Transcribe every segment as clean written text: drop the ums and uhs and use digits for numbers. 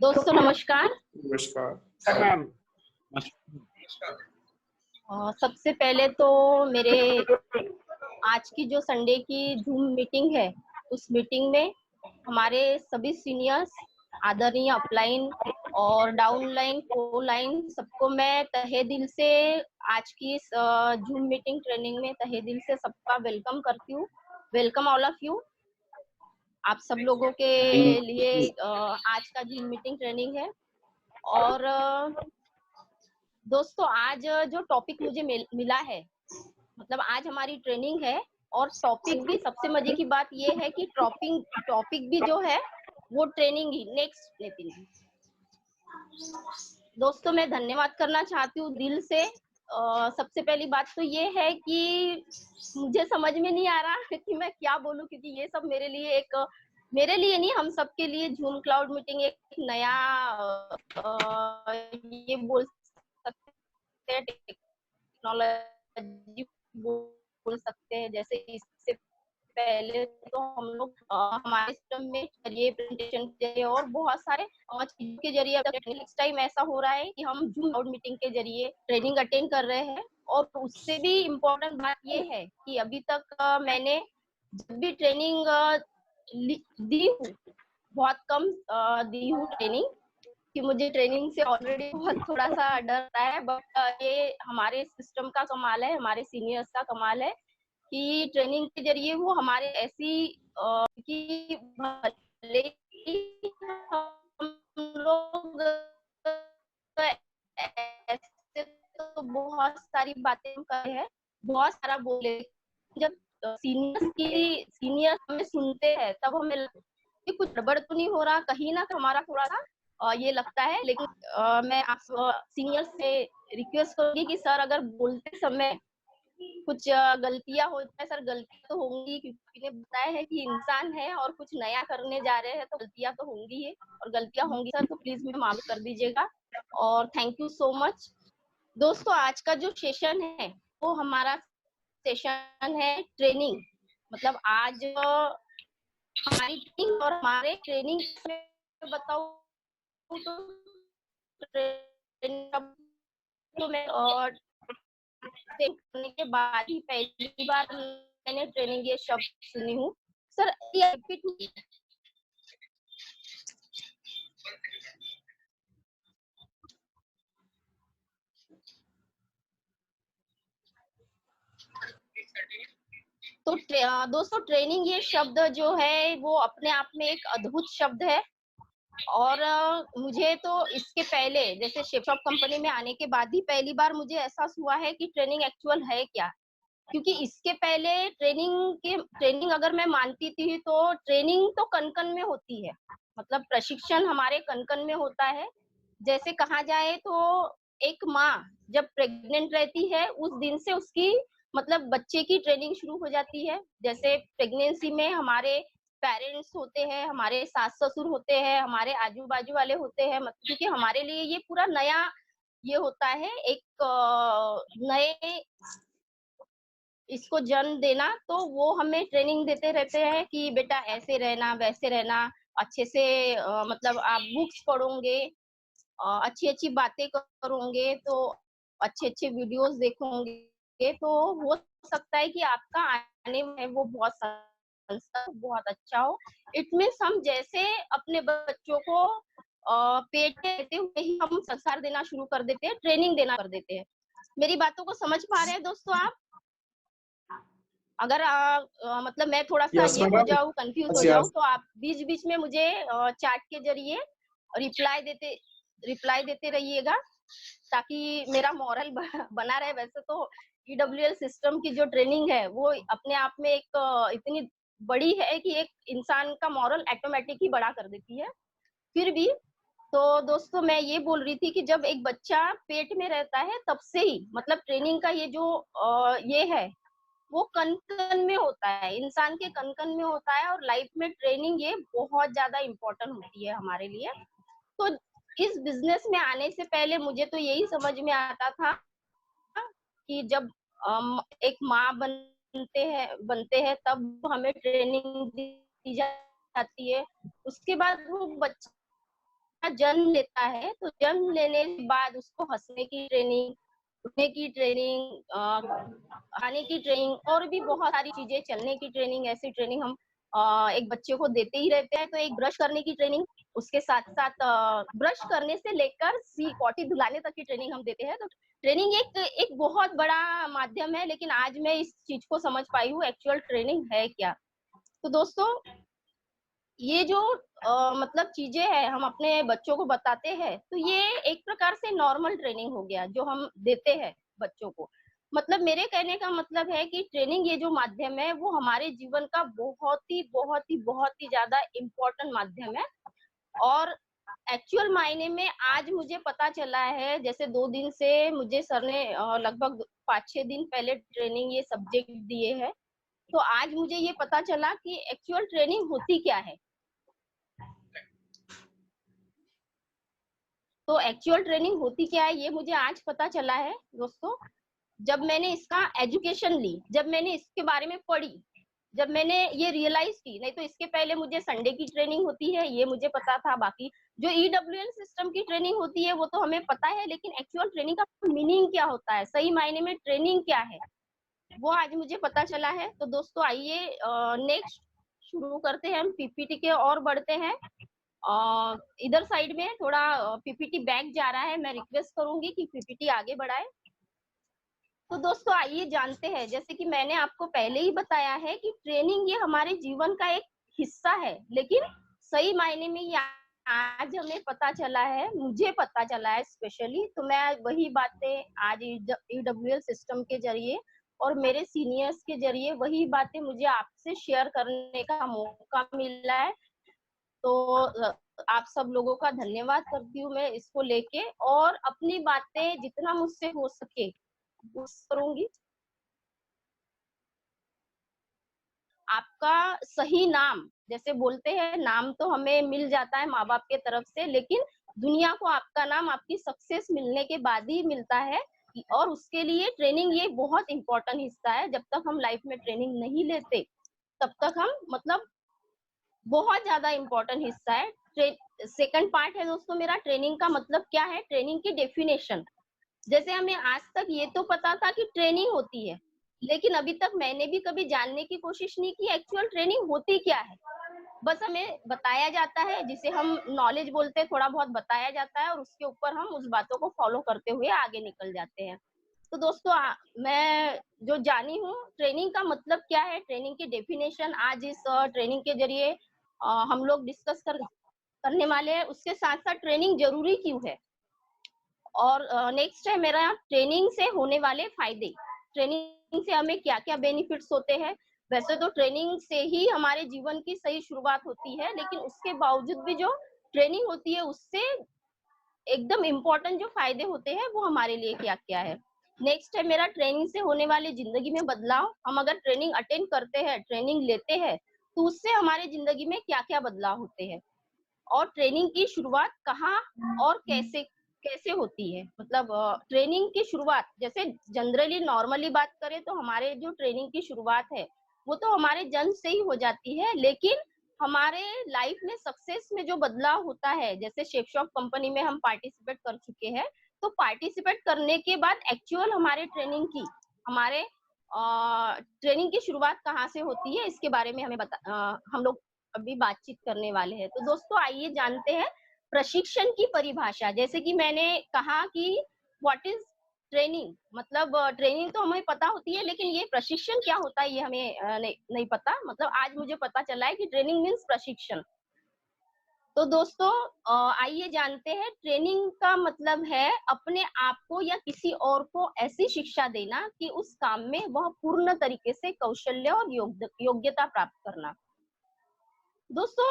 दोस्तों नमस्कार। नमस्कार मैम। सबसे पहले तो मेरे आज की जो संडे की जूम मीटिंग है, उस मीटिंग में हमारे सभी सीनियर्स, आदरणीय अपलाइन और डाउनलाइन, कोलाइन सबको मैं तहे दिल से आज की इस जूम मीटिंग ट्रेनिंग में तहे दिल से सबका वेलकम करती हूँ। Welcome all of you. आप सब लोगों के लिए आज का जूम मीटिंग ट्रेनिंग है। और दोस्तों आज जो टॉपिक मुझे मिला है, मतलब आज हमारी ट्रेनिंग है और टॉपिक भी सबसे मजे की बात ये है कि टॉपिक भी जो है वो ट्रेनिंग ही नेक्स्ट लेती है। दोस्तों मैं धन्यवाद करना चाहती हूँ दिल से। सबसे पहली बात तो ये है कि मुझे समझ में नहीं आ रहा कि मैं क्या बोलूं, क्योंकि ये सब मेरे लिए नहीं, हम सबके लिए जूम क्लाउड मीटिंग एक नया ये बोल सकते हैं, टेक्नोलॉजी बोल सकते हैं। जैसे इससे पहले तो हम लोग हमारे सिस्टम में ये प्रेजेंटेशन के जरिए और बहुत सारे चीजों के जरिए नेक्स्ट टाइम ऐसा हो रहा है कि हम जूम क्लाउड मीटिंग के जरिए ट्रेनिंग अटेंड कर रहे हैं। और उससे भी इम्पोर्टेंट बात ये है कि अभी तक मैंने जब भी ट्रेनिंग दी हूँ, बहुत कम दी हूँ ट्रेनिंग, कि मुझे ट्रेनिंग से ऑलरेडी बहुत थोड़ा सा डर रहा है। बट ये हमारे सिस्टम का कमाल है, हमारे सीनियर्स का कमाल है कि ट्रेनिंग के जरिए वो हमारे ऐसी कि भले ही हम लोग ऐसे तो बहुत सारी बातें कर हैं, बहुत सारा बोले, जब सीनियर्स हमें सुनते हैं तब हमें कि कुछ गड़बड़ तो नहीं हो रहा, कहीं ना हमारा थोड़ा सा ये लगता है। लेकिन मैं आप सीनियर से रिक्वेस्ट करूंगी कि सर अगर बोलते समय कुछ गलतियां हो जाए, सर गलतियां तो होंगी, क्योंकि ने बताया है कि इंसान है और कुछ नया करने जा रहे हैं तो गलतियां तो होंगी ही, और गलतियां होंगी सर तो प्लीज मुझे माफ कर दीजिएगा। और थैंक यू सो मच। दोस्तों आज का जो सेशन है वो हमारा सेशन है ट्रेनिंग। मतलब आज हमारी टीम और हमारे ट्रेनिंग बताऊं तो ट्रेनिंग तो मैं और करने के बाद ही पहली बार मैंने ट्रेनिंग ये शब्द सुनी हूँ। सर ये रिपीट तो दोस्तों ट्रेनिंग ये शब्द जो है वो अपने आप में एक अद्भुत शब्द है। और मुझे तो इसके पहले जैसे शेपशॉप कंपनी में आने के बाद ही पहली बार मुझे एहसास हुआ है कि ट्रेनिंग एक्चुअल है क्या। क्योंकि इसके पहले ट्रेनिंग अगर मैं मानती थी तो ट्रेनिंग तो कन-कन में होती है, मतलब प्रशिक्षण हमारे कन-कन में होता है। जैसे कहा जाए तो एक माँ जब प्रेग्नेंट रहती है उस दिन से उसकी मतलब बच्चे की ट्रेनिंग शुरू हो जाती है। जैसे प्रेगनेंसी में हमारे पेरेंट्स होते हैं, हमारे सास-ससुर होते हैं, हमारे आजू-बाजू वाले होते हैं, क्योंकि हमारे लिए ये पूरा नया ये होता है, एक नए इसको जन्म देना। तो वो हमें ट्रेनिंग देते रहते हैं कि बेटा ऐसे रहना, वैसे रहना, अच्छे से मतलब आप बुक्स पढ़ोगे, अच्छी-अच्छी बातें करोगे, तो अच्छे-अच्छे वीडियोस देखोगे, तो हो सकता है कि आपका आने में वो बहुत संस्कार बहुत अच्छा हो। इट मीन्स हम जैसे अपने बच्चों को पेट में रहते हुए ही हम संस्कार देना शुरू कर देते हैं, ट्रेनिंग देना कर देते हैं। मेरी बातों को समझ पा रहे हैं दोस्तों आप? अगर मतलब मैं थोड़ा-सा यस ये हो मैडम। जाऊँ, कन्फ्यूज़ हो यस जाऊँ, यस। तो आप बीच-बीच में मुझे चैट के ज़रिए रिप्लाई देते रिप्लाई देते रहिएगा, ताकि मेरा मोरल बना रहे। वैसे तो ईडब्ल्यूएल सिस्टम की जो ट्रेनिंग है, वो अपने आप में एक इतनी बड़ी है कि एक इंसान का मोरल ऑटोमैटिक ही बड़ा कर देती है। फिर भी तो दोस्तों मैं ये बोल रही थी कि जब एक बच्चा पेट में रहता है तब से ही मतलब ट्रेनिंग का ये जो ये है वो कन-कन में होता है, इंसान के कन-कन में होता है। और लाइफ में ट्रेनिंग ये बहुत ज़्यादा इम्पोर्टेंट होती है हमारे लिए। तो इस बिज़नेस में आने से पहले मुझे तो यही समझ में आता था कि जब एक माँ बनते हैं तब हमें ट्रेनिंग दी जाती है। उसके बाद वो बच्चा जन्म लेता है तो जन्म लेने के बाद उसको हँसने की ट्रेनिंग, उठने की ट्रेनिंग, खाने की ट्रेनिंग और भी बहुत सारी चीज़ें, चलने की ट्रेनिंग, ऐसी ट्रेनिंग हम एक बच्चे को देते ही रहते हैं। तो एक ब्रश करने की ट्रेनिंग, उसके साथ-साथ ब्रश करने से लेकर पॉटी धुलाने तक की ट्रेनिंग हम देते हैं। तो ट्रेनिंग एक एक बहुत बड़ा माध्यम है, लेकिन आज मैं इस चीज़ को समझ पाई हूँ एक्चुअल ट्रेनिंग है क्या। तो दोस्तों, ये जो मतलब चीज़ें हैं हम अपने बच्चों को बताते हैं, तो ये एक प्रकार से नॉर्मल ट्रेनिंग हो गया जो हम देते हैं बच्चों को। मतलब मेरे कहने का मतलब है कि ट्रेनिंग ये जो माध्यम है वो हमारे जीवन का बहुत ही ज़्यादा इम्पोर्टेंट माध्यम है। और एक्चुअल मायने में आज मुझे पता चला है, जैसे 2 दिन से मुझे सर ने लगभग 5-6 दिन पहले ट्रेनिंग ये सब्जेक्ट दिए हैं। तो आज मुझे ये पता चला कि एक्चुअल ट्रेनिंग होती क्या है। तो एक्चुअल ट्रेनिंग होती क्या है ये मुझे आज पता चला है दोस्तों, जब मैंने इसका एजुकेशन ली, जब मैंने इसके बारे में पढ़ी, जब मैंने ये रियलाइज की। नहीं तो इसके पहले मुझे संडे की ट्रेनिंग होती है ये मुझे पता था, बाकी जो ईडब्ल्यूएल सिस्टम की ट्रेनिंग होती है वो तो हमें पता है, लेकिन एक्चुअल ट्रेनिंग का मीनिंग क्या होता है, सही मायने में ट्रेनिंग क्या है, वो आज मुझे पता चला है। तो दोस्तों आइए नेक्स्ट शुरू करते हैं हम पीपीटी के और बढ़ते हैं। इधर साइड में थोड़ा पीपीटी बैक जा रहा है, मैं रिक्वेस्ट करूंगी कि पीपीटी आगे बढ़ाए। तो दोस्तों आइए जानते हैं, जैसे कि मैंने आपको पहले ही बताया है कि ट्रेनिंग ये हमारे जीवन का एक हिस्सा है, लेकिन सही मायने में ये आज हमें पता चला है, मुझे पता चला है स्पेशली। तो मैं वही बातें आज ईडब्ल्यूएल सिस्टम के जरिए और मेरे सीनियर्स के जरिए वही बातें मुझे आपसे शेयर करने का मौका मिला है। तो आप सब लोगों का धन्यवाद करती हूँ मैं इसको लेके, और अपनी बातें जितना मुझसे हो सके करूंगी। आपका सही नाम, जैसे बोलते हैं नाम तो हमें मिल जाता है माँ बाप के तरफ से, लेकिन दुनिया को आपका नाम आपकी सक्सेस मिलने के बाद ही मिलता है। और उसके लिए ट्रेनिंग ये बहुत इंपॉर्टेंट हिस्सा है। जब तक हम लाइफ में ट्रेनिंग नहीं लेते तब तक हम मतलब बहुत ज्यादा इंपॉर्टेंट हिस्सा है। सेकंड पार्ट है दोस्तों मेरा, ट्रेनिंग का मतलब क्या है, ट्रेनिंग की डेफिनेशन। जैसे हमें आज तक ये तो पता था कि ट्रेनिंग होती है, लेकिन अभी तक मैंने भी कभी जानने की कोशिश नहीं की एक्चुअल ट्रेनिंग होती क्या है। बस हमें बताया जाता है, जिसे हम नॉलेज बोलते हैं, थोड़ा बहुत बताया जाता है और उसके ऊपर हम उस बातों को फॉलो करते हुए आगे निकल जाते हैं। तो दोस्तों मैं जो जानी हूँ ट्रेनिंग का मतलब क्या है, ट्रेनिंग की डेफिनेशन आज इस ट्रेनिंग के जरिए हम लोग डिस्कस करने वाले हैं। उसके साथ साथ ट्रेनिंग जरूरी क्यों है, और नेक्स्ट है मेरा ट्रेनिंग से होने वाले फायदे। ट्रेनिंग से हमें क्या क्या बेनिफिट्स होते हैं। वैसे तो ट्रेनिंग से ही हमारे जीवन की सही शुरुआत होती है, लेकिन उसके बावजूद भी जो ट्रेनिंग होती है उससे एकदम इम्पोर्टेंट जो फायदे होते हैं वो हमारे लिए क्या क्या है। नेक्स्ट है मेरा ट्रेनिंग से होने वाली जिंदगी में बदलाव। हम अगर ट्रेनिंग अटेंड करते हैं, ट्रेनिंग लेते हैं, तो उससे हमारे जिंदगी में क्या क्या बदलाव होते हैं। और ट्रेनिंग की शुरुआत कहाँ और कैसे कैसे होती है, मतलब ट्रेनिंग की शुरुआत जैसे जनरली नॉर्मली बात करें तो हमारे जो ट्रेनिंग की शुरुआत है वो तो हमारे जन्म से ही हो जाती है, लेकिन हमारे लाइफ में सक्सेस में जो बदलाव होता है, जैसे शेपशॉप कंपनी में हम पार्टिसिपेट कर चुके हैं, तो पार्टिसिपेट करने के बाद एक्चुअल हमारे हमारे ट्रेनिंग की शुरुआत कहाँ से होती है इसके बारे में हम लोग अभी बातचीत करने वाले हैं। तो दोस्तों आइए जानते हैं प्रशिक्षण की परिभाषा। जैसे कि मैंने कहा कि व्हाट इज ट्रेनिंग, मतलब ट्रेनिंग तो हमें पता होती है, लेकिन ये प्रशिक्षण क्या होता है ये हमें नहीं पता। मतलब आज मुझे पता चला है कि ट्रेनिंग मीन्स प्रशिक्षण। तो दोस्तों आइए जानते हैं, ट्रेनिंग का मतलब है अपने आप को या किसी और को ऐसी शिक्षा देना कि उस काम में वह पूर्ण तरीके से कौशल्य और योग्यता प्राप्त करना। दोस्तों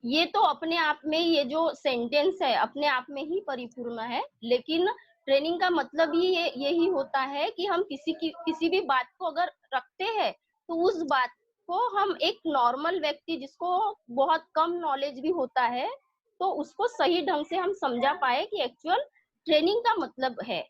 ये तो अपने आप में, ये जो सेंटेंस है अपने आप में ही परिपूर्ण है, लेकिन ट्रेनिंग का मतलब ही यही होता है कि हम किसी भी बात को अगर रखते हैं तो उस बात को हम एक नॉर्मल व्यक्ति जिसको बहुत कम नॉलेज भी होता है तो उसको सही ढंग से हम समझा पाए कि एक्चुअल ट्रेनिंग का मतलब है।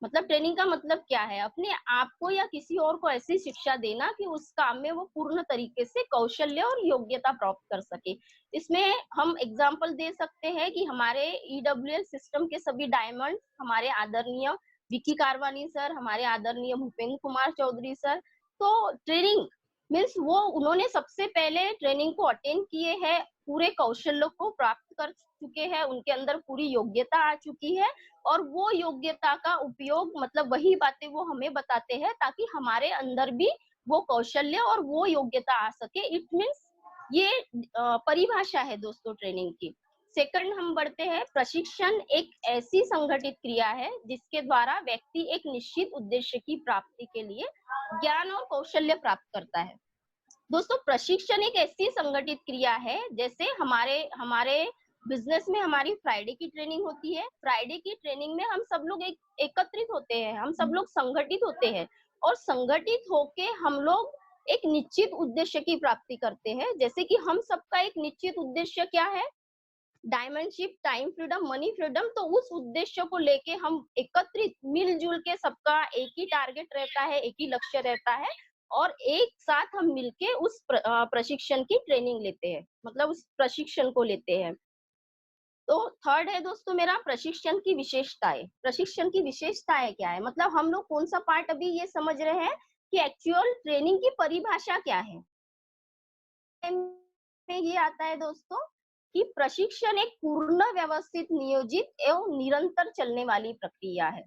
मतलब ट्रेनिंग का मतलब क्या है? अपने आप को या किसी और को ऐसी शिक्षा देना कि उस काम में वो पूर्ण तरीके से कौशल्य और योग्यता प्राप्त कर सके। इसमें हम एग्जाम्पल दे सकते हैं कि हमारे ईडब्ल्यूएस सिस्टम के सभी डायमंड हमारे आदरणीय विकी कारवानी सर, हमारे आदरणीय भूपेंद्र कुमार चौधरी सर, तो ट्रेनिंग मीन्स वो उन्होंने सबसे पहले ट्रेनिंग को अटेंड किए हैं, पूरे कौशल्य को प्राप्त कर चुके हैं, उनके अंदर पूरी योग्यता आ चुकी है और वो योग्यता का उपयोग मतलब वही बातें वो हमें बताते हैं ताकि हमारे अंदर भी वो कौशल्य और वो योग्यता आ सके। इट मीन्स ये परिभाषा है दोस्तों ट्रेनिंग की। सेकंड हम बढ़ते हैं, प्रशिक्षण एक ऐसी संगठित क्रिया है जिसके द्वारा व्यक्ति एक निश्चित उद्देश्य की प्राप्ति के लिए ज्ञान और कौशल्य प्राप्त करता है। दोस्तों प्रशिक्षण एक ऐसी संगठित क्रिया है, जैसे हमारे हमारे बिजनेस में हमारी फ्राइडे की ट्रेनिंग होती है। फ्राइडे की ट्रेनिंग में हम सब लोग एकत्रित होते हैं, हम सब लोग संगठित होते हैं और संगठित होके हम लोग एक निश्चित उद्देश्य की प्राप्ति करते हैं। जैसे कि हम सबका एक निश्चित उद्देश्य क्या है? डायमंडशिप, टाइम फ्रीडम, मनी फ्रीडम। तो उस उद्देश्य को लेके हम एकत्रित मिलजुल के सबका एक ही टारगेट रहता है, एक ही लक्ष्य रहता है और एक साथ हम मिलके उस प्रशिक्षण की ट्रेनिंग लेते हैं, मतलब उस प्रशिक्षण को लेते हैं। तो थर्ड है दोस्तों मेरा प्रशिक्षण की विशेषताएं। प्रशिक्षण की विशेषताएं क्या है? मतलब हम लोग कौन सा पार्ट अभी ये समझ रहे हैं कि एक्चुअल ट्रेनिंग की परिभाषा क्या है। में ये आता है दोस्तों कि प्रशिक्षण एक पूर्ण व्यवस्थित, नियोजित एवं निरंतर चलने वाली प्रक्रिया है।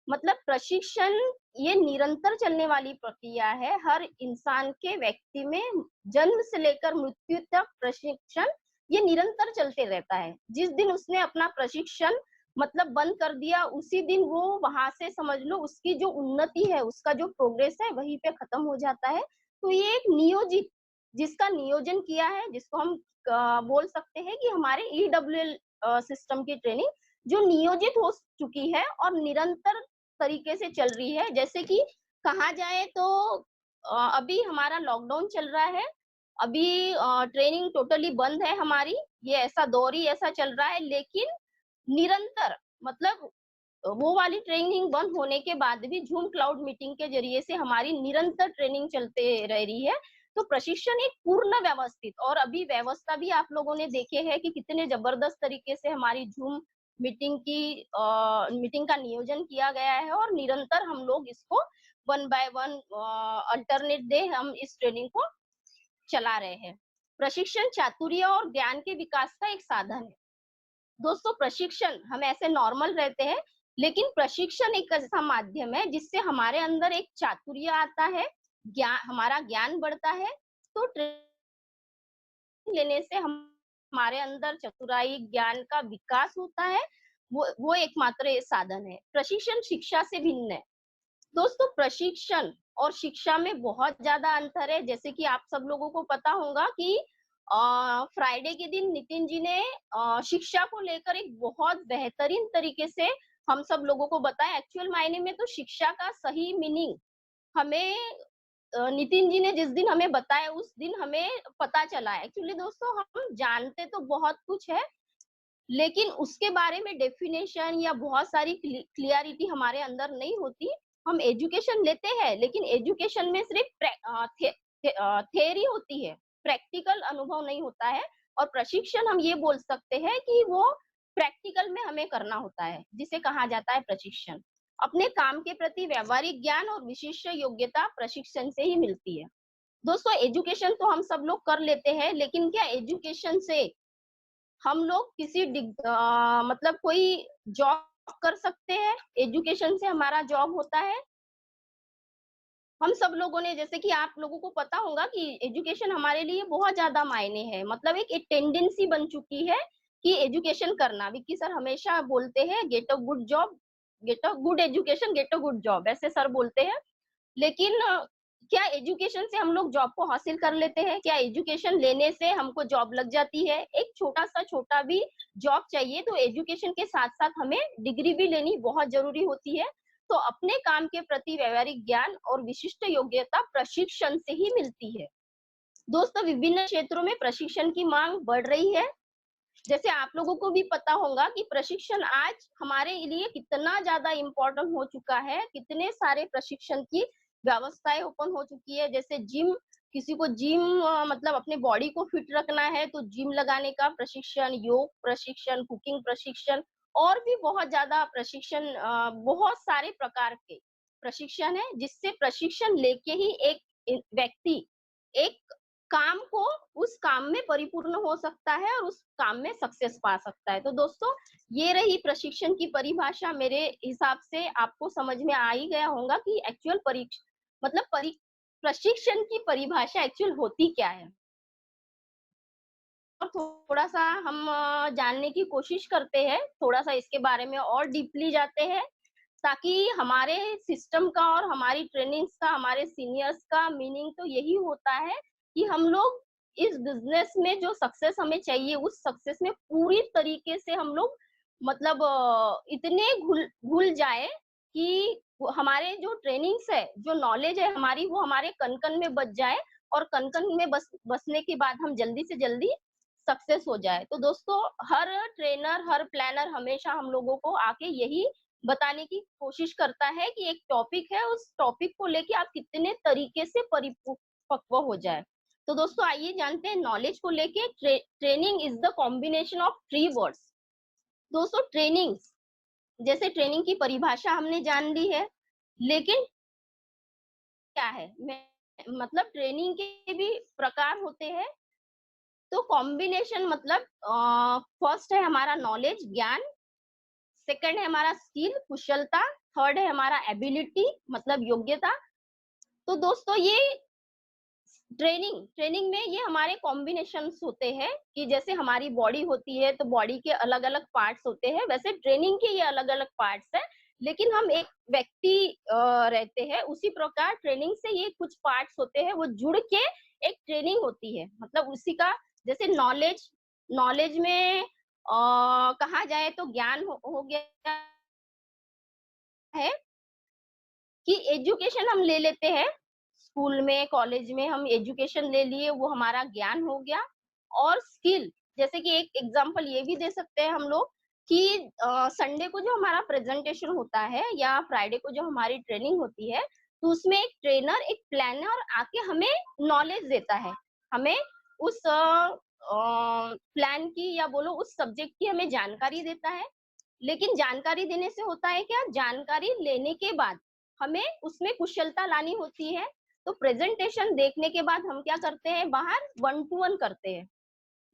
मतलब प्रशिक्षण ये निरंतर चलने वाली प्रक्रिया है। हर इंसान के व्यक्ति में जन्म से लेकर मृत्यु तक प्रशिक्षण ये निरंतर चलते रहता है। जिस दिन उसने अपना प्रशिक्षण मतलब बंद कर दिया, उसी दिन वो वहां से समझ लो उसकी जो उन्नति है, उसका जो प्रोग्रेस है वहीं पे खत्म हो जाता है। तो ये एक नियोजित, जिसका नियोजन किया है, जिसको हम बोल सकते हैं कि हमारे ईडब्ल्यूएल सिस्टम की ट्रेनिंग जो नियोजित हो चुकी है और निरंतर तरीके से चल रही है। जैसे कि कहा जाए तो अभी हमारा लॉकडाउन चल रहा है, अभी ट्रेनिंग टोटली बंद है हमारी, ये ऐसा दौर ही ऐसा चल रहा है, लेकिन निरंतर मतलब वो वाली ट्रेनिंग बंद होने के बाद भी जूम क्लाउड मीटिंग के जरिए से हमारी निरंतर ट्रेनिंग चलते रह रही है। तो प्रशिक्षण एक पूर्ण व्यवस्थित, और अभी व्यवस्था भी आप लोगों ने देखे है कि कितने जबरदस्त तरीके से हमारी जूम मीटिंग का नियोजन किया गया है और निरंतर हम लोग इसको one by one alternate day हम इस ट्रेनिंग को चला रहे हैं। प्रशिक्षण चातुर्य और ज्ञान के विकास का एक साधन है। दोस्तों प्रशिक्षण हम ऐसे नॉर्मल रहते हैं, लेकिन प्रशिक्षण एक ऐसा माध्यम है जिससे हमारे अंदर एक चातुर्य आता है, ज्ञान, हमारा ज्ञान बढ़ता है। तो लेने से हम हमारे अंदर चतुराई ज्ञान का विकास होता है। वो एकमात्र ये साधन है। प्रशिक्षण शिक्षा से भिन्न है। दोस्तों प्रशिक्षण और शिक्षा में बहुत ज्यादा अंतर है। जैसे कि आप सब लोगों को पता होगा कि फ्राइडे के दिन नितिन जी ने शिक्षा को लेकर एक बहुत बेहतरीन तरीके से हम सब लोगों को बताया। एक्चुअल मायने में तो शिक्षा का सही मीनिंग हमें नितिन जी ने जिस दिन हमें बताया उस दिन हमें पता चला। एक्चुअली दोस्तों हम जानते तो बहुत कुछ है, लेकिन उसके बारे में डेफिनेशन या बहुत सारी क्लियरिटी हमारे अंदर नहीं होती। हम एजुकेशन लेते हैं, लेकिन एजुकेशन में सिर्फ थ्योरी होती है, प्रैक्टिकल अनुभव नहीं होता है। और प्रशिक्षण हम ये बोल सकते हैं कि वो प्रैक्टिकल में हमें करना होता है, जिसे कहा जाता है प्रशिक्षण। अपने काम के प्रति व्यावहारिक ज्ञान और विशिष्ट योग्यता प्रशिक्षण से ही मिलती है। दोस्तों एजुकेशन तो हम सब लोग कर लेते हैं, लेकिन क्या एजुकेशन से हम लोग किसी मतलब कोई जॉब कर सकते हैं? एजुकेशन से हमारा जॉब होता है? हम सब लोगों ने, जैसे कि आप लोगों को पता होगा कि एजुकेशन हमारे लिए बहुत ज्यादा मायने है। मतलब एक टेंडेंसी बन चुकी है कि एजुकेशन करना। विक्की सर हमेशा बोलते हैं get a good job, get a good education, get a good job, ऐसे सर बोलते हैं। लेकिन क्या एजुकेशन से हम लोग जॉब को हासिल कर लेते हैं? क्या एजुकेशन लेने से हमको जॉब लग जाती है? एक छोटा भी जॉब चाहिए तो एजुकेशन के साथ साथ हमें डिग्री भी लेनी बहुत जरूरी होती है। तो अपने काम के प्रति व्यवहारिक ज्ञान और विशिष्ट योग्यता प्रशिक्षण से ही मिलती है। दोस्तों विभिन्न क्षेत्रों में प्रशिक्षण की मांग बढ़ रही है। जैसे आप लोगों को भी पता होगा कि प्रशिक्षण आज हमारे लिए कितना ज्यादा इम्पोर्टेंट हो चुका है, कितने सारे प्रशिक्षण की व्यवस्थाएं ओपन हो चुकी है। जैसे जिम, किसी को जिम मतलब अपने बॉडी को फिट रखना है तो जिम लगाने का प्रशिक्षण, योग प्रशिक्षण, कुकिंग प्रशिक्षण और भी बहुत ज्यादा प्रशिक्षण, बहुत सारे प्रकार के प्रशिक्षण है, जिससे प्रशिक्षण लेके ही एक व्यक्ति एक काम को उस काम में परिपूर्ण हो सकता है और उस काम में सक्सेस पा सकता है। तो दोस्तों, ये रही प्रशिक्षण की परिभाषा। मेरे हिसाब से आपको समझ में आ ही गया होगा कि एक्चुअल मतलब प्रशिक्षण की परिभाषा एक्चुअल होती क्या है। और थोड़ा सा हम जानने की कोशिश करते हैं, थोड़ा सा इसके बारे में और डीपली जाते हैं, ताकि हमारे सिस्टम का और हमारी ट्रेनिंग्स का, हमारे सीनियर्स का मीनिंग तो यही होता है कि हम लोग इस बिजनेस में जो सक्सेस हमें चाहिए, उस सक्सेस में पूरी तरीके से हम लोग मतलब इतने घुल घुल जाए कि हमारे जो ट्रेनिंग्स है, जो नॉलेज है हमारी, वो हमारे कन-कन में बस जाए और कन-कन में बसने के बाद हम जल्दी से जल्दी सक्सेस हो जाए। तो दोस्तों, हर ट्रेनर, हर प्लानर हमेशा हम लोगों को आके यही बताने की कोशिश करता है कि एक टॉपिक है, उस टॉपिक को लेके आप कितने तरीके से परिपक्व हो जाए। तो दोस्तों, आइए जानते हैं नॉलेज को लेके। Training is the combination of three words. दोस्तों, ट्रेनिंग, जैसे ट्रेनिंग की परिभाषा हमने जान ली है, लेकिन क्या है, मैं मतलब ट्रेनिंग के भी प्रकार होते हैं। तो कॉम्बिनेशन मतलब फर्स्ट है हमारा नॉलेज, ज्ञान, सेकंड है हमारा स्किल, कुशलता, थर्ड है हमारा एबिलिटी मतलब योग्यता। तो दोस्तों, ये ट्रेनिंग ट्रेनिंग में ये हमारे कॉम्बिनेशंस होते हैं कि जैसे हमारी बॉडी होती है तो बॉडी के अलग अलग पार्ट्स होते हैं, वैसे ट्रेनिंग के ये अलग अलग पार्ट्स हैं, लेकिन हम एक व्यक्ति रहते हैं, उसी प्रकार ट्रेनिंग से ये कुछ पार्ट्स होते हैं, वो जुड़ के एक ट्रेनिंग होती है। मतलब उसी का, जैसे नॉलेज, नॉलेज में कहा जाए तो ज्ञान हो गया है कि एजुकेशन हम ले लेते हैं, स्कूल में, कॉलेज में हम एजुकेशन ले लिए, वो हमारा ज्ञान हो गया। और स्किल, जैसे कि एक एग्जांपल ये भी दे सकते हैं हम लोग कि संडे को जो हमारा प्रेजेंटेशन होता है या फ्राइडे को जो हमारी ट्रेनिंग होती है, तो उसमें एक ट्रेनर, एक प्लानर आके हमें नॉलेज देता है, हमें उस प्लान की या बोलो उस सब्जेक्ट की हमें जानकारी देता है। लेकिन जानकारी देने से होता है क्या, जानकारी लेने के बाद हमें उसमें कुशलता लानी होती है। तो प्रेजेंटेशन देखने के बाद हम क्या करते हैं, बाहर वन टू वन करते हैं,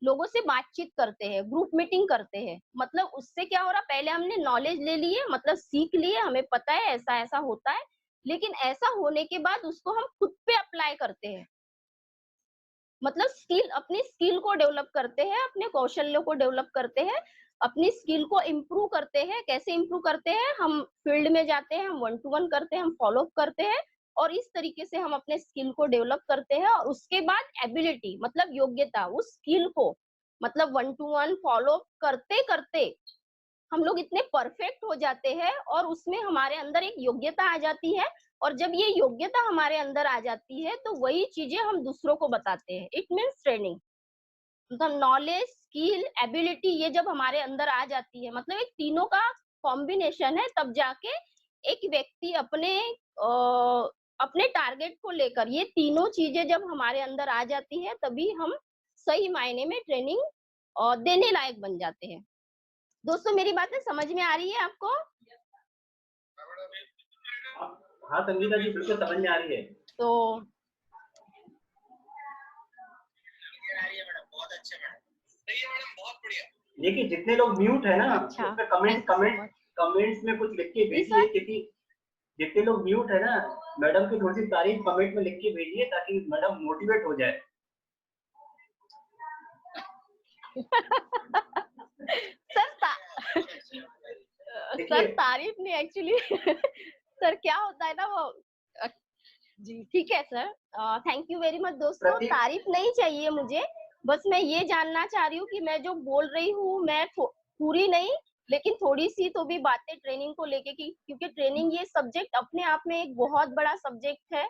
लोगों से बातचीत करते हैं, ग्रुप मीटिंग करते हैं। मतलब उससे क्या हो रहा, पहले हमने नॉलेज ले लिए, मतलब सीख लिए, हमें पता है ऐसा ऐसा होता है, लेकिन ऐसा होने के बाद उसको हम खुद पे अप्लाई करते हैं। मतलब स्किल, अपनी स्किल को डेवलप करते हैं, अपने कौशल्यों को डेवलप करते हैं, अपनी स्किल को इम्प्रूव करते हैं। कैसे इम्प्रूव करते हैं, हम फील्ड में जाते हैं, हम वन टू वन करते हैं, हम फॉलो अप करते हैं और इस तरीके से हम अपने स्किल को डेवलप करते हैं। और उसके बाद एबिलिटी मतलब योग्यता, उस स्किल को मतलब वन टू वन फॉलो करते करते हम लोग इतने परफेक्ट हो जाते हैं और उसमें हमारे अंदर एक योग्यता आ जाती है। और जब ये योग्यता हमारे अंदर आ जाती है तो वही चीजें हम दूसरों को बताते हैं। इट मीन्स ट्रेनिंग, मतलब नॉलेज, स्किल, एबिलिटी, ये जब हमारे अंदर आ जाती है, मतलब एक तीनों का कॉम्बिनेशन है, तब जाके एक व्यक्ति अपने टारगेट को लेकर, ये तीनों चीजें जब हमारे अंदर आ जाती है, तभी हम सही मायने में ट्रेनिंग देने लायक बन जाते हैं। दोस्तों, मेरी बातें समझ में आ रही है आपको? हाँ संगीता जी, बिल्कुल समझ में आ रही है। तो देखिए, जितने लोग म्यूट है ना, अच्छा, उस पे comment thank you so comment much. Comments में कुछ लिख के जी भेजिए, सर। क्योंकि जितने लोग म्यूट है ना, मैडम की थोड़ी सी तारीफ कमेंट में लिख के भेजिए ताकि मैडम मोटिवेट हो जाए। सर देखिए, तारीफ नहीं एक्चुअली सर क्या होता है ना वो अ, जी ठीक है sir, thank you very much. दोस्तों, प्रतीक, तारीफ नहीं चाहिए मुझे, बस मैं ये जानना चाह रही हूँ कि मैं जो बोल रही हूँ, मैं पूरी नहीं, लेकिन थोड़ी सी तो भी बातें ट्रेनिंग को लेके की, क्योंकि ट्रेनिंग ये सब्जेक्ट अपने आप में एक बहुत बड़ा सब्जेक्ट है।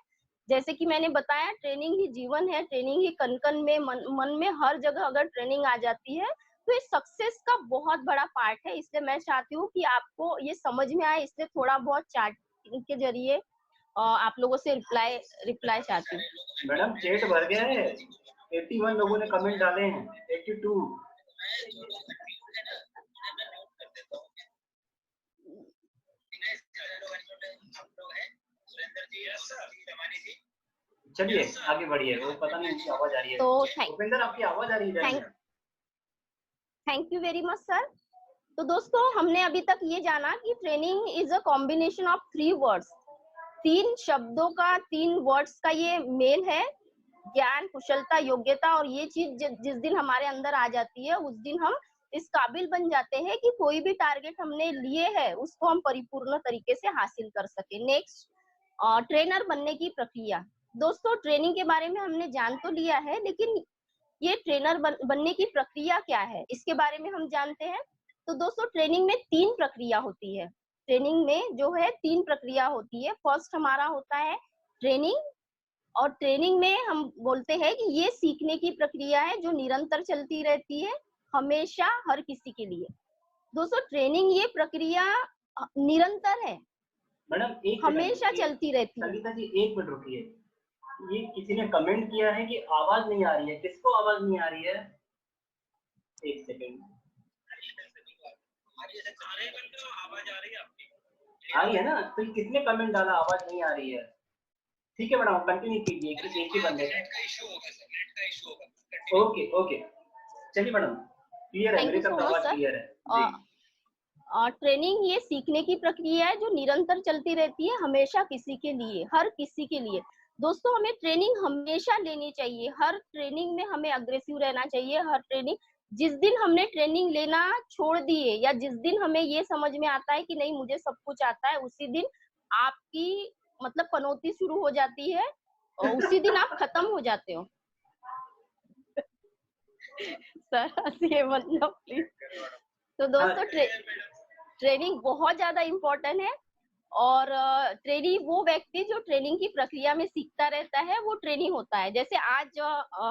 जैसे कि मैंने बताया, ट्रेनिंग ही जीवन है, ट्रेनिंग ही कन कन में, मन मन में, हर जगह अगर ट्रेनिंग आ जाती है तो ये सक्सेस का बहुत बड़ा पार्ट है, इसलिए मैं चाहती हूँ कि आपको ये समझ में आए, इसलिए थोड़ा बहुत चैटिंग के जरिए आप लोगों से रिप्लाई चाहती हूँ। मैडम चैट भर गया है, 81 लोगों ने कमेंट डाले हैं, 82। चलिए आगे बढ़िए, वो पता नहीं उनकी आवाज आ रही है। तो भूपेंद्र आपकी आवाज आ रही है। Thank you very much sir. तो दोस्तों हमने अभी तक ये जाना कि training is a combination of 3 words, 3 शब्दों का, 3 वर्ड्स का ये मेल है, ज्ञान, कुशलता, योग्यता। और ये चीज जिस दिन हमारे अंदर आ जाती है उस दिन हम इस काबिल बन जाते हैं कि कोई भी टारगेट हमने लिए है उसको हम परिपूर्ण तरीके से हासिल कर सके। नेक्स्ट, ट्रेनर बनने की प्रक्रिया। दोस्तों ट्रेनिंग के बारे में हमने जान तो लिया है, लेकिन ये ट्रेनर बनने की प्रक्रिया क्या है इसके बारे में हम जानते हैं। तो दोस्तों ट्रेनिंग में 3 प्रक्रिया होती है। ट्रेनिंग में जो है 3 प्रक्रिया होती है। फर्स्ट हमारा होता है ट्रेनिंग, और ट्रेनिंग में हम बोलते हैं कि ये सीखने की प्रक्रिया है जो निरंतर चलती रहती है, हमेशा, हर किसी के लिए। दोस्तों ट्रेनिंग ये प्रक्रिया निरंतर है, मैडम एक हमेशा चलती रहती है। संगीता जी 1 मिनट रुकिए, ये किसी ने कमेंट किया है कि आवाज नहीं आ रही है, किसको आवाज नहीं आ रही है? 1 सेकंड। आ रही है ना? तो किसने कमेंट डाला आवाज नहीं आ रही है? ठीक है मैडम कंटिन्यू कीजिए, एक ही बंदे का ओके ओके, चलिए मैडम क्लियर है, मेरी तरफ आवाज क्लियर है। ट्रेनिंग ये सीखने की प्रक्रिया है जो निरंतर चलती रहती है, हमेशा, किसी के लिए, हर किसी के लिए। दोस्तों हमें ट्रेनिंग हमेशा लेनी चाहिए, हर ट्रेनिंग में हमें अग्रेसिव रहना चाहिए। हर ट्रेनिंग, जिस दिन हमने ट्रेनिंग लेना छोड़ दिए या जिस दिन हमें ये समझ में आता है कि नहीं मुझे सब कुछ आता है, उसी दिन आपकी मतलब पनौती शुरू हो जाती है और उसी दिन आप खत्म हो जाते हो। सर हंसिए मतलब प्लीज। तो दोस्तों ट्रेनिंग बहुत ज्यादा इम्पोर्टेंट है, और ट्रेनी वो व्यक्ति जो ट्रेनिंग की प्रक्रिया में सीखता रहता है वो ट्रेनी होता है। जैसे आज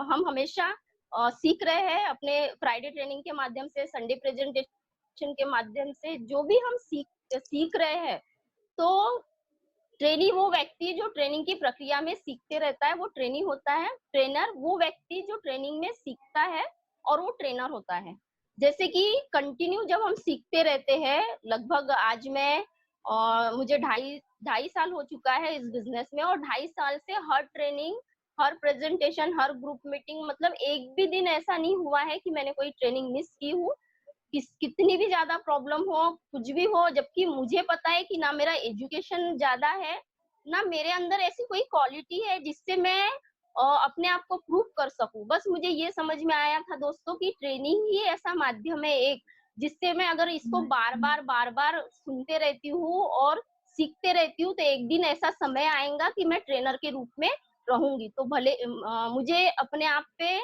हम हमेशा सीख रहे हैं अपने फ्राइडे ट्रेनिंग के माध्यम से, संडे प्रेजेंटेशन के माध्यम से, जो भी हम सीख रहे हैं। तो ट्रेनी वो व्यक्ति जो ट्रेनिंग की प्रक्रिया में सीखते रहता है वो ट्रेनी होता है। ट्रेनर वो व्यक्ति जो ट्रेनिंग में सीखता है और वो ट्रेनर होता है। जैसे कि कंटिन्यू जब हम सीखते रहते हैं, लगभग आज मैं मुझे ढाई साल हो चुका है इस बिजनेस में, और 2.5 साल से हर ट्रेनिंग, हर प्रेजेंटेशन, हर ग्रुप मीटिंग, मतलब एक भी दिन ऐसा नहीं हुआ है कि मैंने कोई ट्रेनिंग मिस की हूँ। कितनी भी ज्यादा प्रॉब्लम हो, कुछ भी हो, जबकि मुझे पता है कि ना मेरा एजुकेशन ज्यादा है, ना मेरे अंदर ऐसी कोई क्वालिटी है जिससे मैं अपने आप को प्रूव कर सकूं। बस मुझे ये समझ में आया था दोस्तों कि ट्रेनिंग ही ऐसा माध्यम है एक, जिससे मैं अगर इसको बार बार सुनते रहती हूँ और सीखते रहती हूँ तो एक दिन ऐसा समय आएगा कि मैं ट्रेनर के रूप में रहूंगी। तो भले मुझे अपने आप पे